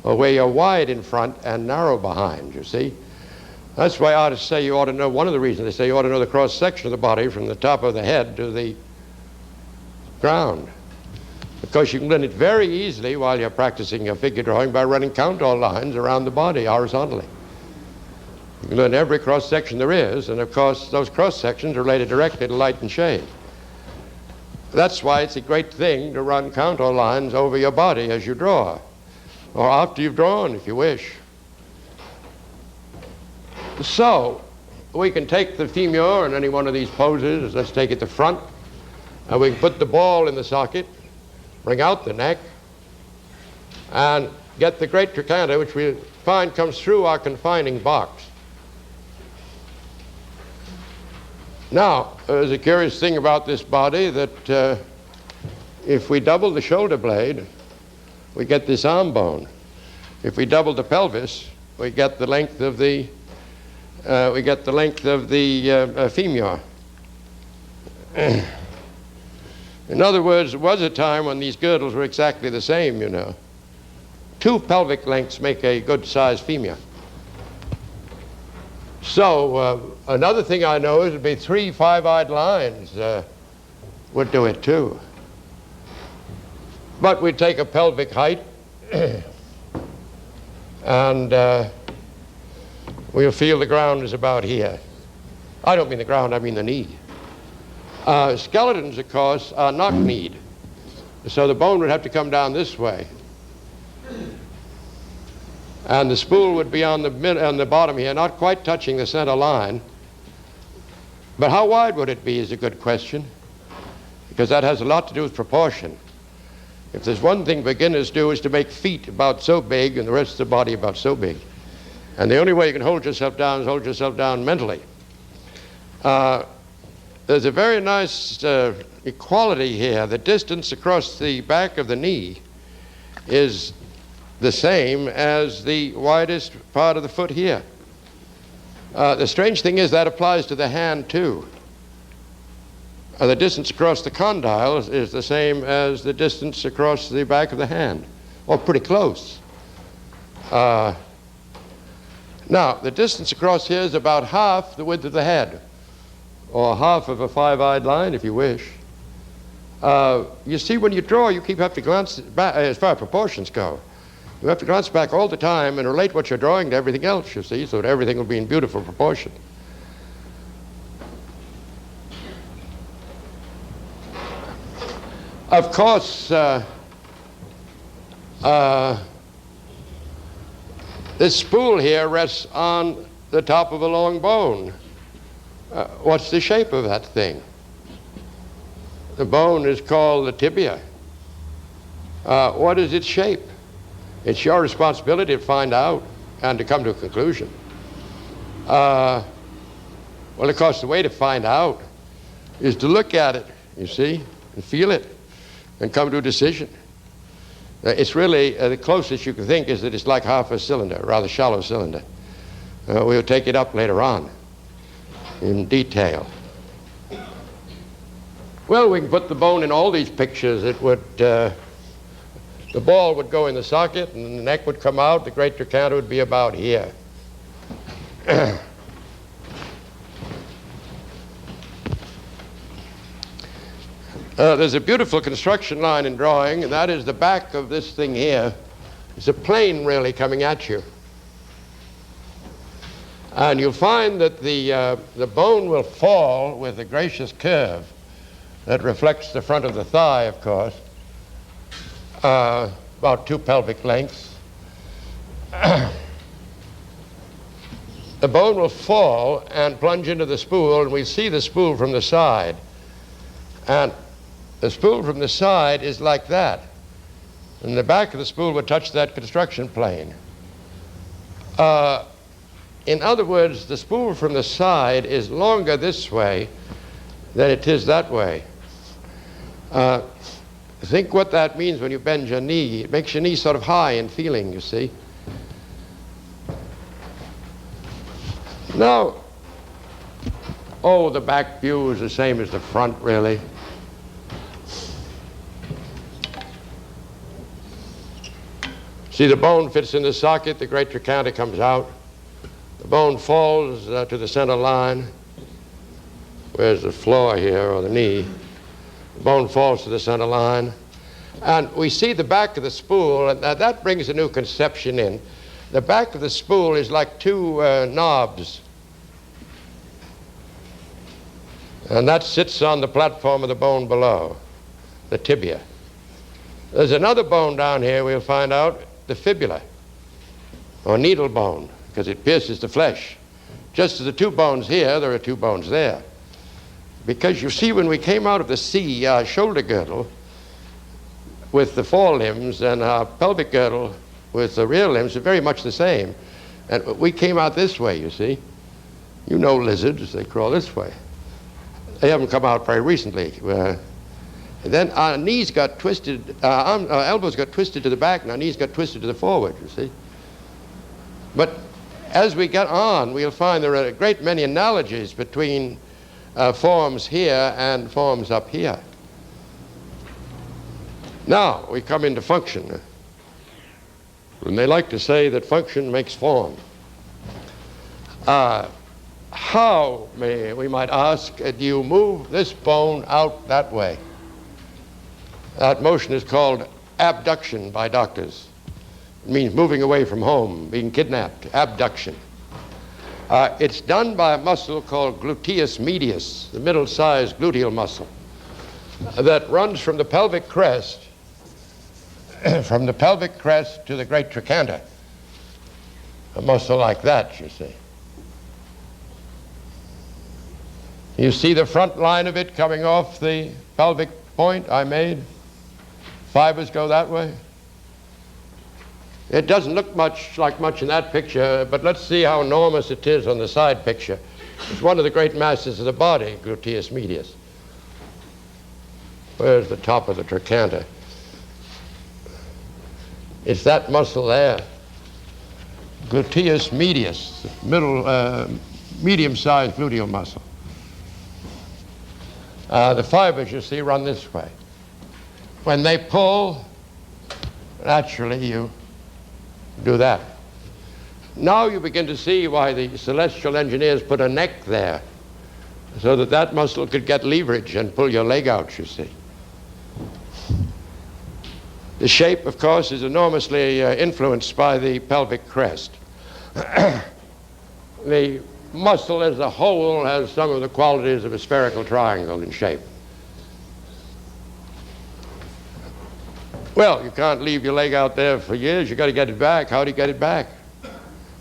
or where you're wide in front and narrow behind, you see. That's why artists say you ought to know, one of the reasons they say you ought to know the cross-section of the body from the top of the head to the ground. Because you can learn it very easily while you're practicing your figure drawing by running contour lines around the body horizontally. You can learn every cross-section there is, and of course those cross-sections are related directly to light and shade. That's why it's a great thing to run contour lines over your body as you draw, or after you've drawn, if you wish. So, we can take the femur in any one of these poses. Let's take it the front, and we can put the ball in the socket, bring out the neck, and get the great trochanter, which we find comes through our confining box. Now, there's a curious thing about this body that if we double the shoulder blade, we get this arm bone. If we double the pelvis, we get the length of the femur. In other words, there was a time when these girdles were exactly the same, you know. 2 pelvic lengths make a good-sized femur. So another thing I know is it'd be 3 5-eyed lines would do it too. But we'd take a pelvic height And we'll feel the ground is about here. I don't mean the ground, I mean the knee. Skeletons, of course, are not kneed. So the bone would have to come down this way. And the spool would be on the bottom here, not quite touching the center line. But how wide would it be is a good question, because that has a lot to do with proportion. If there's one thing beginners do is to make feet about so big and the rest of the body about so big. And the only way you can hold yourself down is hold yourself down mentally. There's a very nice equality here. The distance across the back of the knee is the same as the widest part of the foot here. The strange thing is that applies to the hand too. The distance across the condyles is the same as the distance across the back of the hand, or pretty close. Now, the distance across here is about half the width of the head, or half of a five-eyed line, if you wish. You see, when you draw, you have to glance back, as far as proportions go. You have to glance back all the time and relate what you're drawing to everything else, you see, so that everything will be in beautiful proportion. Of course, this spool here rests on the top of a long bone. What's the shape of that thing? The bone is called the tibia. What is its shape? It's your responsibility to find out and to come to a conclusion. Well, of course, the way to find out is to look at it, you see, and feel it, and come to a decision. It's really, the closest you can think is that it's like half a cylinder, a rather shallow cylinder. We'll take it up later on in detail. Well, we can put the bone in all these pictures. It would, the ball would go in the socket, and the neck would come out. The great trochanter would be about here. There's a beautiful construction line in drawing, and that is the back of this thing here. It's a plane really coming at you. And you'll find that the bone will fall with a gracious curve that reflects the front of the thigh, of course, about 2 pelvic lengths. The bone will fall and plunge into the spool, and we see the spool from the side. And the spool from the side is like that. And the back of the spool would touch that construction plane. In other words, the spool from the side is longer this way than it is that way. Think what that means when you bend your knee. It makes your knee sort of high in feeling, you see. Now, the back view is the same as the front, really. See, the bone fits in the socket, the great trochanter comes out. The bone falls to the center line. Where's the floor here, or the knee? The bone falls to the center line. And we see the back of the spool, and that brings a new conception in. The back of the spool is like 2 knobs. And that sits on the platform of the bone below, the tibia. There's another bone down here, we'll find out, the fibula, or needle bone, because it pierces the flesh. Just as the 2 bones here, there are 2 bones there. Because you see, when we came out of the sea, our shoulder girdle with the forelimbs and our pelvic girdle with the rear limbs are very much the same. And we came out this way, you see. You know lizards, they crawl this way. They haven't come out very recently. Then our knees got twisted, our elbows got twisted to the back, and our knees got twisted to the forward, you see. But as we get on, we'll find there are a great many analogies between forms here and forms up here. Now, we come into function. And they like to say that function makes form. How, we might ask, do you move this bone out that way? That motion is called abduction by doctors. It means moving away from home, being kidnapped, abduction. It's done by a muscle called gluteus medius, the middle-sized gluteal muscle, that runs from the pelvic crest, from the pelvic crest to the great trochanter. A muscle like that, you see. You see the front line of it coming off the pelvic point I made? Fibers go that way. It doesn't look like much in that picture, but let's see how enormous it is on the side picture. It's one of the great masses of the body, gluteus medius. Where's the top of the trochanter? It's that muscle there. Gluteus medius, medium-sized gluteal muscle. The fibers, you see, run this way. When they pull, naturally you do that. Now you begin to see why the celestial engineers put a neck there, so that that muscle could get leverage and pull your leg out, you see. The shape, of course, is enormously influenced by the pelvic crest. The muscle as a whole has some of the qualities of a spherical triangle in shape. Well, you can't leave your leg out there for years. You've got to get it back. How do you get it back?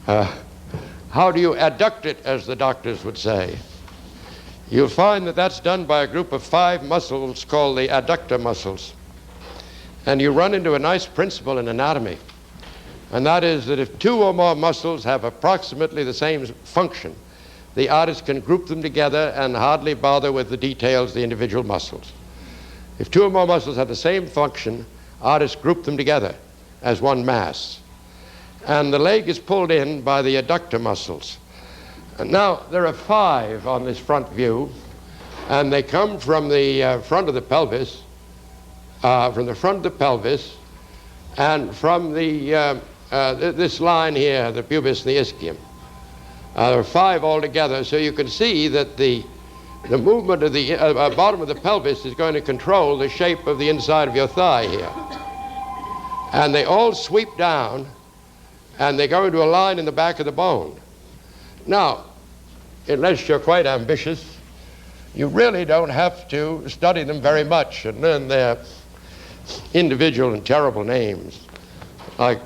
How do you adduct it, as the doctors would say? You'll find that that's done by a group of 5 muscles called the adductor muscles. And you run into a nice principle in anatomy, and that is that if 2 or more muscles have approximately the same function, the artist can group them together and hardly bother with the details of the individual muscles. If 2 or more muscles have the same function, artists group them together as one mass. And the leg is pulled in by the adductor muscles. And now, there are 5 on this front view, and they come from the front of the pelvis, and from the this line here, the pubis and the ischium. There are 5 altogether, so you can see that the movement of the bottom of the pelvis is going to control the shape of the inside of your thigh here. And they all sweep down, and they go into a line in the back of the bone. Now, unless you're quite ambitious, you really don't have to study them very much and learn their individual and terrible names, like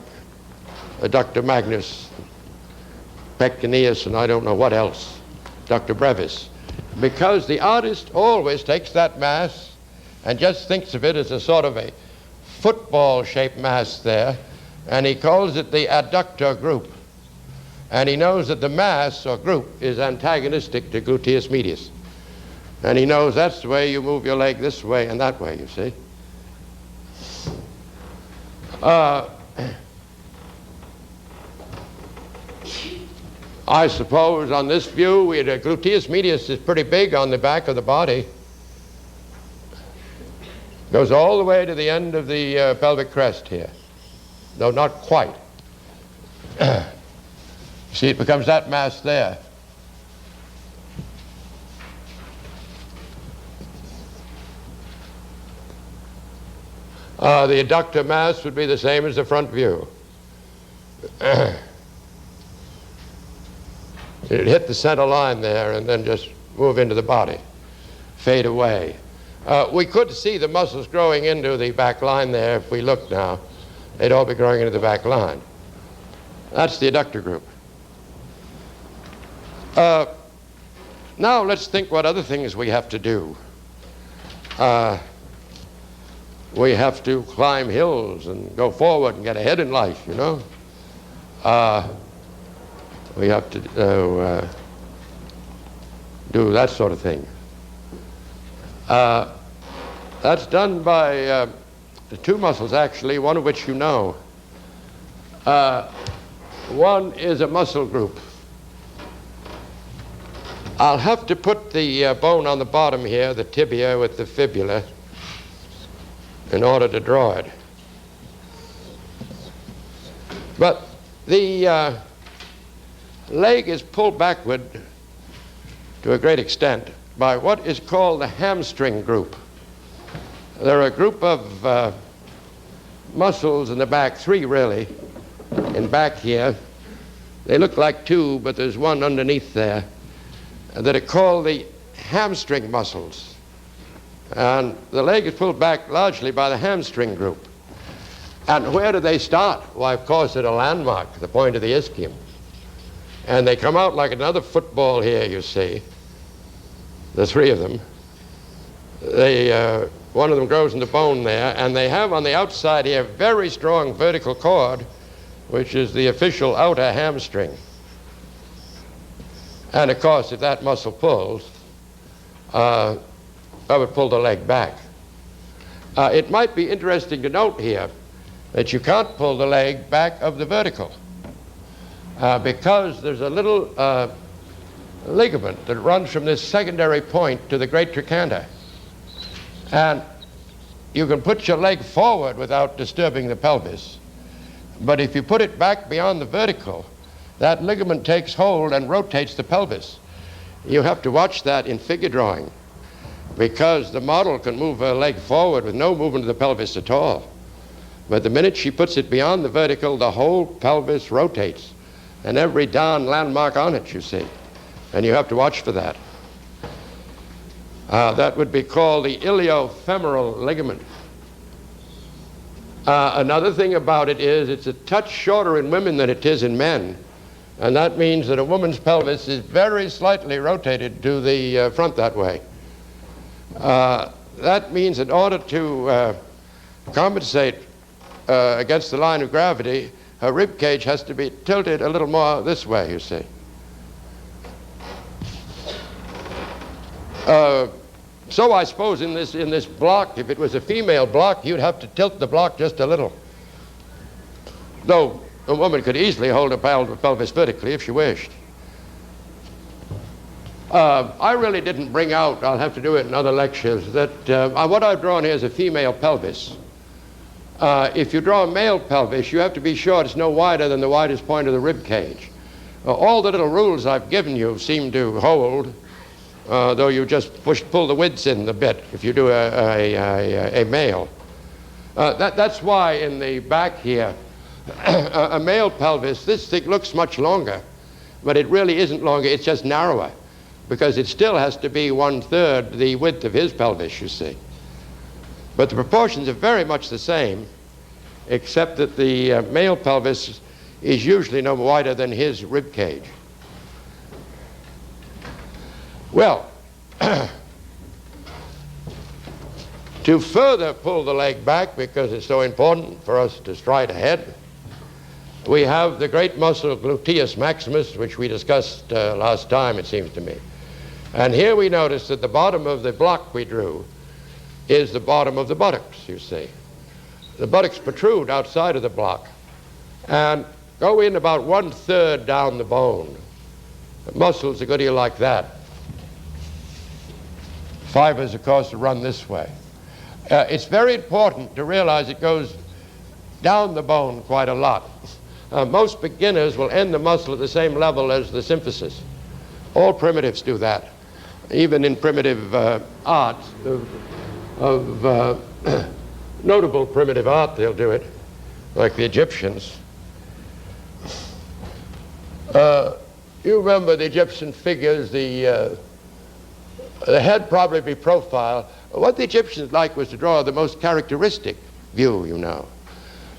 Dr. Magnus, Peccaneus, and I don't know what else, Dr. Brevis, because the artist always takes that mass and just thinks of it as a sort of a football-shaped mass there, and he calls it the adductor group. And he knows that the mass or group is antagonistic to gluteus medius. And he knows that's the way you move your leg, this way and that way, you see. I suppose on this view, gluteus medius is pretty big on the back of the body. Goes all the way to the end of the pelvic crest here. Though not quite. See, it becomes that mass there. The adductor mass would be the same as the front view. It'd hit the center line there and then just move into the body, fade away. We could see the muscles growing into the back line there if we looked now. They'd all be growing into the back line. That's the adductor group. Now let's think what other things we have to do. We have to climb hills and go forward and get ahead in life, you know. We have to do that sort of thing. That's done by the 2 muscles, actually, one of which you know. One is a muscle group. I'll have to put the bone on the bottom here, the tibia with the fibula, in order to draw it. But the leg is pulled backward to a great extent by what is called the hamstring group. There are a group of muscles in the back, 3 really, and back here. They look like two, but there's one underneath there that are called the hamstring muscles. And the leg is pulled back largely by the hamstring group. And where do they start? Why, of course, at a landmark, the point of the ischium. And they come out like another football here, you see. The three of them. One of them grows in the bone there, and they have on the outside here a very strong vertical cord, which is the official outer hamstring. And of course, if that muscle pulls, I would pull the leg back. It might be interesting to note here that you can't pull the leg back of the vertical because there's a little ligament that runs from this secondary point to the great trochanter. And you can put your leg forward without disturbing the pelvis. But if you put it back beyond the vertical, that ligament takes hold and rotates the pelvis. You have to watch that in figure drawing because the model can move her leg forward with no movement of the pelvis at all. But the minute she puts it beyond the vertical, the whole pelvis rotates and every down landmark on it, you see. And you have to watch for that. That would be called the iliofemoral ligament. Another thing about it is it's a touch shorter in women than it is in men. And that means that a woman's pelvis is very slightly rotated to the front that way. That means in order to compensate against the line of gravity, her rib cage has to be tilted a little more this way, you see. So I suppose in this block, if it was a female block, you'd have to tilt the block just a little. Though a woman could easily hold a pelvis vertically if she wished. I really didn't bring out, I'll have to do it in other lectures, that what I've drawn here is a female pelvis. If you draw a male pelvis, you have to be sure it's no wider than the widest point of the rib cage. All the little rules I've given you seem to hold, though you just pull the widths in a bit if you do a male. That's why in the back here, a male pelvis, this thing looks much longer, but it really isn't longer, it's just narrower, because it still has to be 1/3 the width of his pelvis, you see. But the proportions are very much the same, except that the male pelvis is usually no wider than his rib cage. Well, to further pull the leg back, because it's so important for us to stride ahead, we have the great muscle gluteus maximus, which we discussed last time, it seems to me. And here we notice that the bottom of the block we drew is the bottom of the buttocks, you see. The buttocks protrude outside of the block and go in about 1/3 down the bone. The muscles a good deal like that. Fibers, of course, run this way. It's very important to realize it goes down the bone quite a lot. Most beginners will end the muscle at the same level as the symphysis. All primitives do that. Even in primitive arts, of notable primitive art, they'll do it, like the Egyptians. You remember the Egyptian figures, the head probably be profile. What the Egyptians liked was to draw the most characteristic view, you know.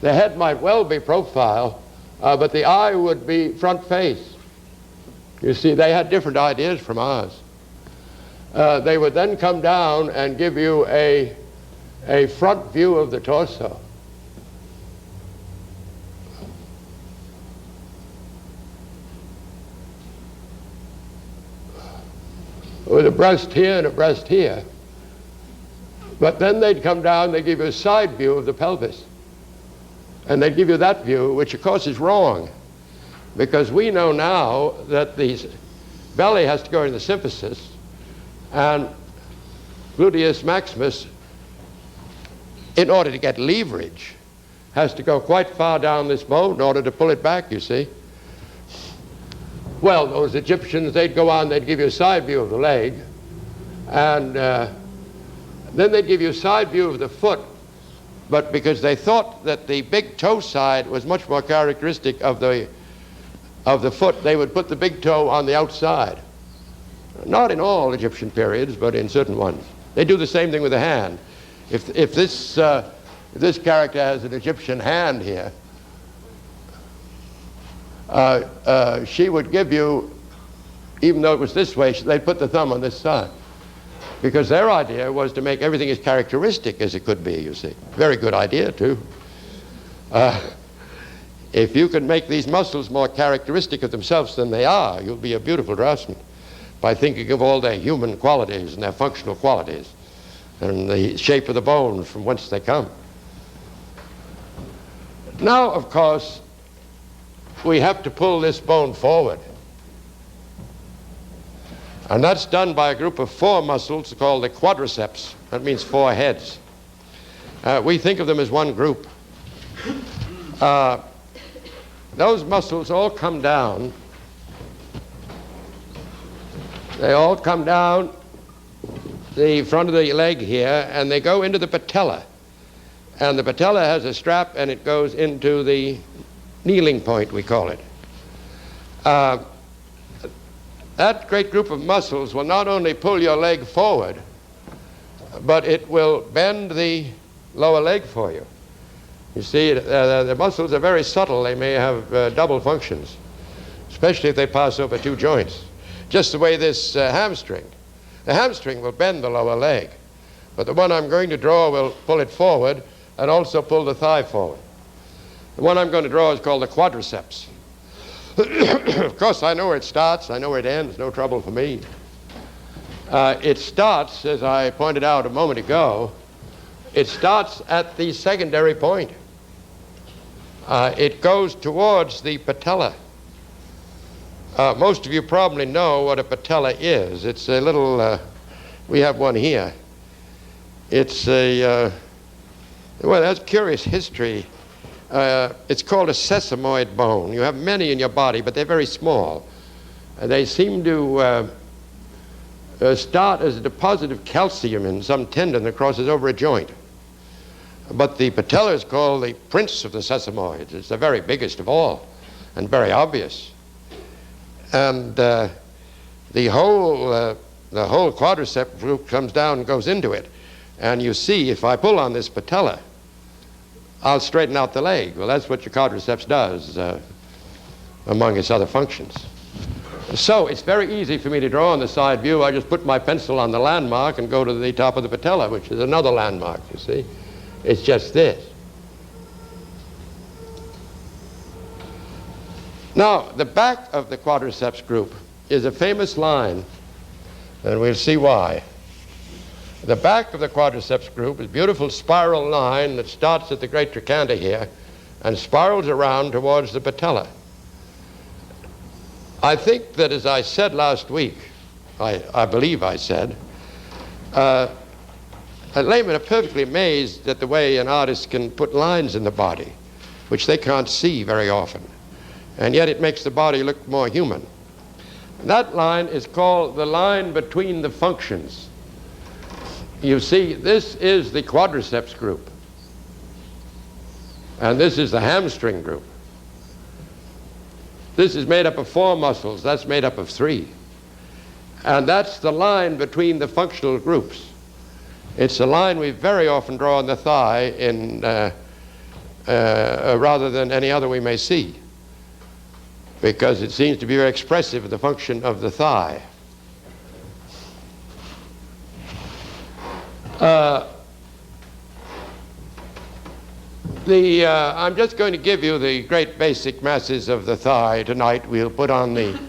The head might well be profile, but the eye would be front face. You see, they had different ideas from ours. They would then come down and give you a front view of the torso. With a breast here and a breast here. But then they'd come down, they'd give you a side view of the pelvis. And they'd give you that view, which of course is wrong, because we know now that the belly has to go into the symphysis, and gluteus maximus, in order to get leverage, has to go quite far down this bone in order to pull it back, you see. Well, those Egyptians, they'd go on, they'd give you a side view of the leg, and then they'd give you a side view of the foot, but because they thought that the big toe side was much more characteristic of the foot, they would put the big toe on the outside. Not in all Egyptian periods, but in certain ones. They do the same thing with the hand. If this character has an Egyptian hand here, she would give you, even though it was this way, they'd put the thumb on this side. Because their idea was to make everything as characteristic as it could be, you see. Very good idea, too. If you can make these muscles more characteristic of themselves than they are, you'll be a beautiful draftsman by thinking of all their human qualities and their functional qualities and the shape of the bones from whence they come. Now, of course, we have to pull this bone forward. And that's done by a group of 4 muscles called the quadriceps. That means 4 heads. We think of them as one group. Those muscles all come down. They all come down the front of the leg here, and they go into the patella. And the patella has a strap, and it goes into the kneeling point, we call it. That great group of muscles will not only pull your leg forward, but it will bend the lower leg for you. You see, the muscles are very subtle. They may have double functions, especially if they pass over 2 joints. Just the way this hamstring. The hamstring will bend the lower leg, but the one I'm going to draw will pull it forward and also pull the thigh forward. The one I'm going to draw is called the quadriceps. Of course, I know where it starts, I know where it ends, no trouble for me. It starts, as I pointed out a moment ago, it starts at the secondary point. It goes towards the patella. Most of you probably know what a patella is. It's a little, we have one here. It's a, well, that's curious history. It's called a sesamoid bone. You have many in your body, but they're very small. They seem to start as a deposit of calcium in some tendon that crosses over a joint. But the patella is called the prince of the sesamoids. It's the very biggest of all and very obvious. And the whole quadricep group comes down and goes into it. And you see, if I pull on this patella, I'll straighten out the leg. Well, that's what your quadriceps does, among its other functions. So it's very easy for me to draw on the side view. I just put my pencil on the landmark and go to the top of the patella, which is another landmark, you see. It's just this. Now, the back of the quadriceps group is a famous line, and we'll see why. The back of the quadriceps group is a beautiful spiral line that starts at the great trochanter here and spirals around towards the patella. I think that, as I said last week, I believe I said, laymen are perfectly amazed at the way an artist can put lines in the body, which they can't see very often. And yet it makes the body look more human. That line is called the line between the functions. You see, this is the quadriceps group. And this is the hamstring group. This is made up of 4 muscles. That's made up of 3. And that's the line between the functional groups. It's a line we very often draw on the thigh in, rather than any other we may see, because it seems to be very expressive of the function of the thigh. I'm just going to give you the great basic masses of the thigh tonight. We'll put on the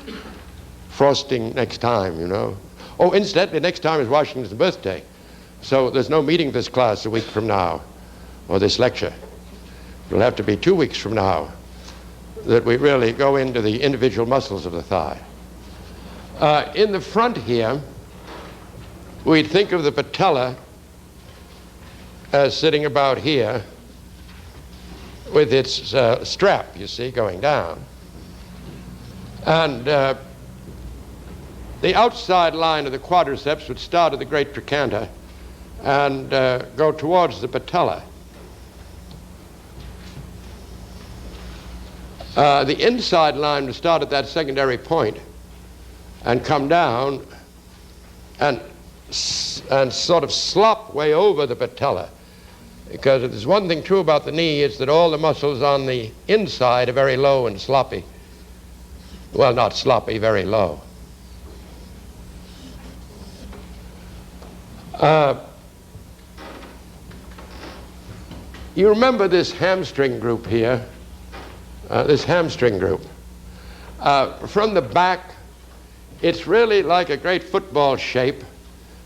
frosting next time, you know. Oh, incidentally, next time is Washington's birthday. So there's no meeting this class a week from now, or this lecture. It'll have to be 2 weeks from now that we really go into the individual muscles of the thigh. In the front here, we'd think of the patella as sitting about here with its strap, you see, going down. And the outside line of the quadriceps would start at the great trochanter and go towards the patella. The inside line will start at that secondary point and come down and sort of slop way over the patella. Because if there's one thing true about the knee, it's that all the muscles on the inside are very low and sloppy. Well, not sloppy, very low. You remember this hamstring group here? This hamstring group. From the back, it's really like a great football shape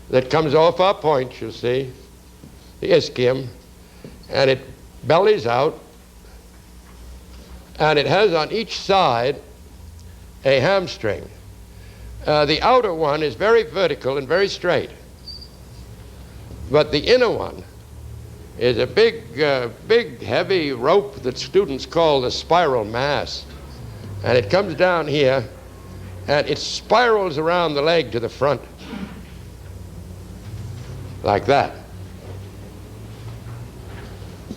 that comes off our point, you see, the ischium, and it bellies out, and it has on each side a hamstring. The outer one is very vertical and very straight, but the inner one is a big, heavy rope that students call the spiral mass, and it comes down here, and it spirals around the leg to the front, like that.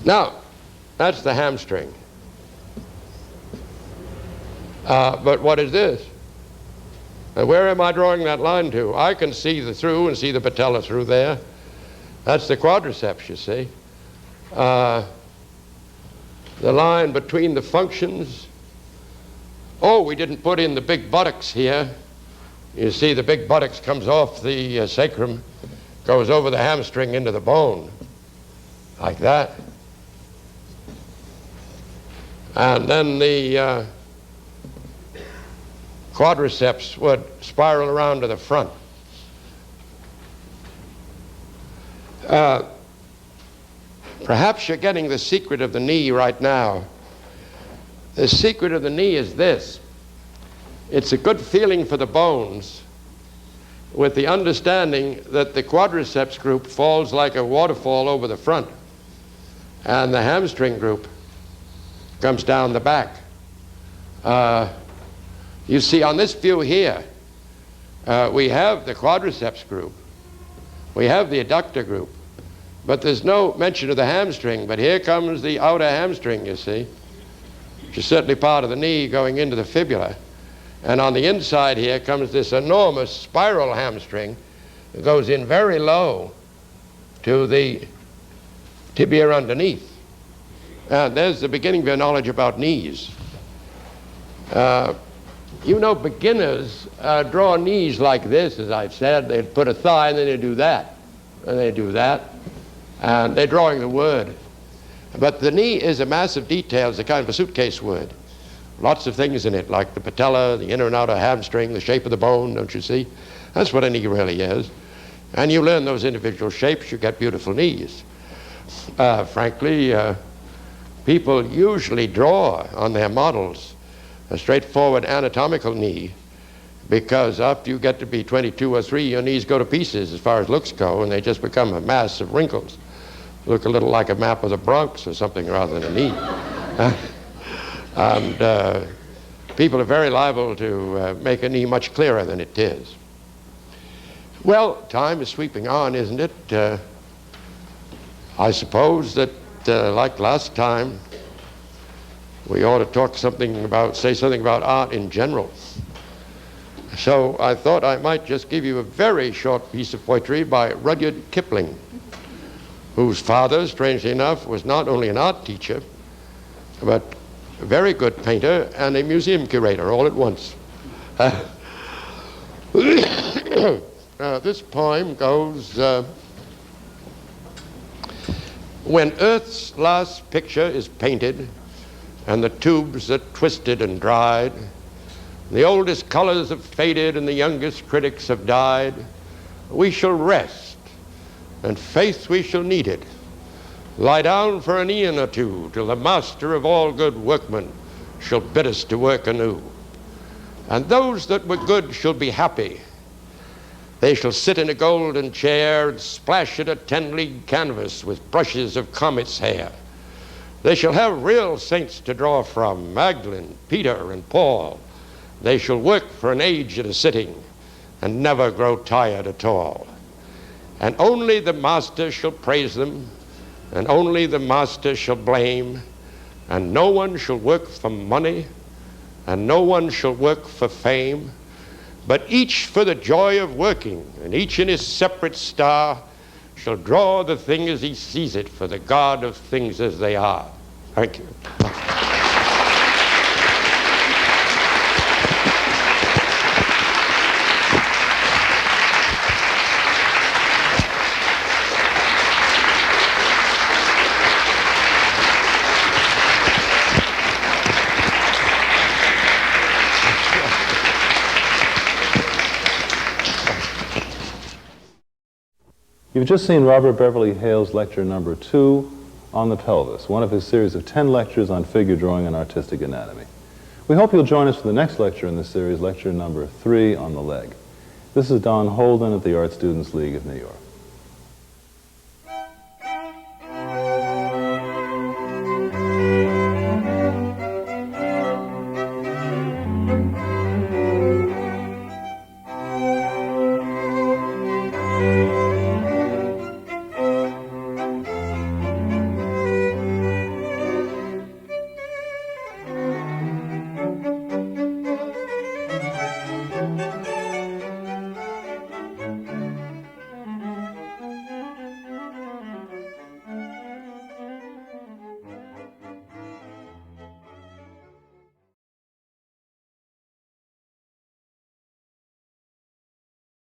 Now, that's the hamstring. But what is this? And where am I drawing that line to? I can see the through and see the patella through there. That's the quadriceps, you see. The line between the functions. Oh, we didn't put in the big buttocks here. You see the big buttocks comes off the sacrum, goes over the hamstring into the bone, like that. And then the quadriceps would spiral around to the front. Perhaps you're getting the secret of the knee right now. The secret of the knee is this. It's a good feeling for the bones, with the understanding that the quadriceps group falls like a waterfall over the front, and the hamstring group comes down the back. You see, on this view here, we have the quadriceps group, we have the adductor group, but there's no mention of the hamstring. But here comes the outer hamstring, you see, which is certainly part of the knee going into the fibula. And on the inside here comes this enormous spiral hamstring that goes in very low to the tibia underneath. And there's the beginning of your knowledge about knees. You know, beginners draw knees like this, as I've said. They'd put a thigh and then they do that, and they do that, and they're drawing the word. But the knee is a mass of details, a kind of a suitcase word. Lots of things in it, like the patella, the inner and outer hamstring, the shape of the bone, don't you see? That's what a knee really is. And you learn those individual shapes, you get beautiful knees. Frankly, people usually draw on their models a straightforward anatomical knee, because after you get to be 22 or 3, your knees go to pieces as far as looks go, and they just become a mass of wrinkles. Look a little like a map of the Bronx or something rather than a knee. And people are very liable to make a knee much clearer than it is. Well, time is sweeping on, isn't it? I suppose that, like last time, we ought to say something about art in general. So I thought I might just give you a very short piece of poetry by Rudyard Kipling, whose father, strangely enough, was not only an art teacher, but a very good painter and a museum curator all at once. This poem goes, when Earth's last picture is painted, and the tubes are twisted and dried, the oldest colors have faded and the youngest critics have died, we shall rest, and faith we shall need it, lie down for an eon or two, till the master of all good workmen shall bid us to work anew. And those that were good shall be happy. They shall sit in a golden chair and splash at a 10-league canvas with brushes of comet's hair. They shall have real saints to draw from, Magdalene, Peter, and Paul. They shall work for an age at a sitting and never grow tired at all. And only the master shall praise them, and only the master shall blame, and no one shall work for money and no one shall work for fame, but each for the joy of working, and each in his separate star shall draw the thing as he sees it for the God of things as they are. Thank you. You've just seen Robert Beverly Hale's lecture number 2 on the pelvis, one of his series of 10 lectures on figure drawing and artistic anatomy. We hope you'll join us for the next lecture in this series, lecture number 3 on the leg. This is Don Holden at the Art Students League of New York.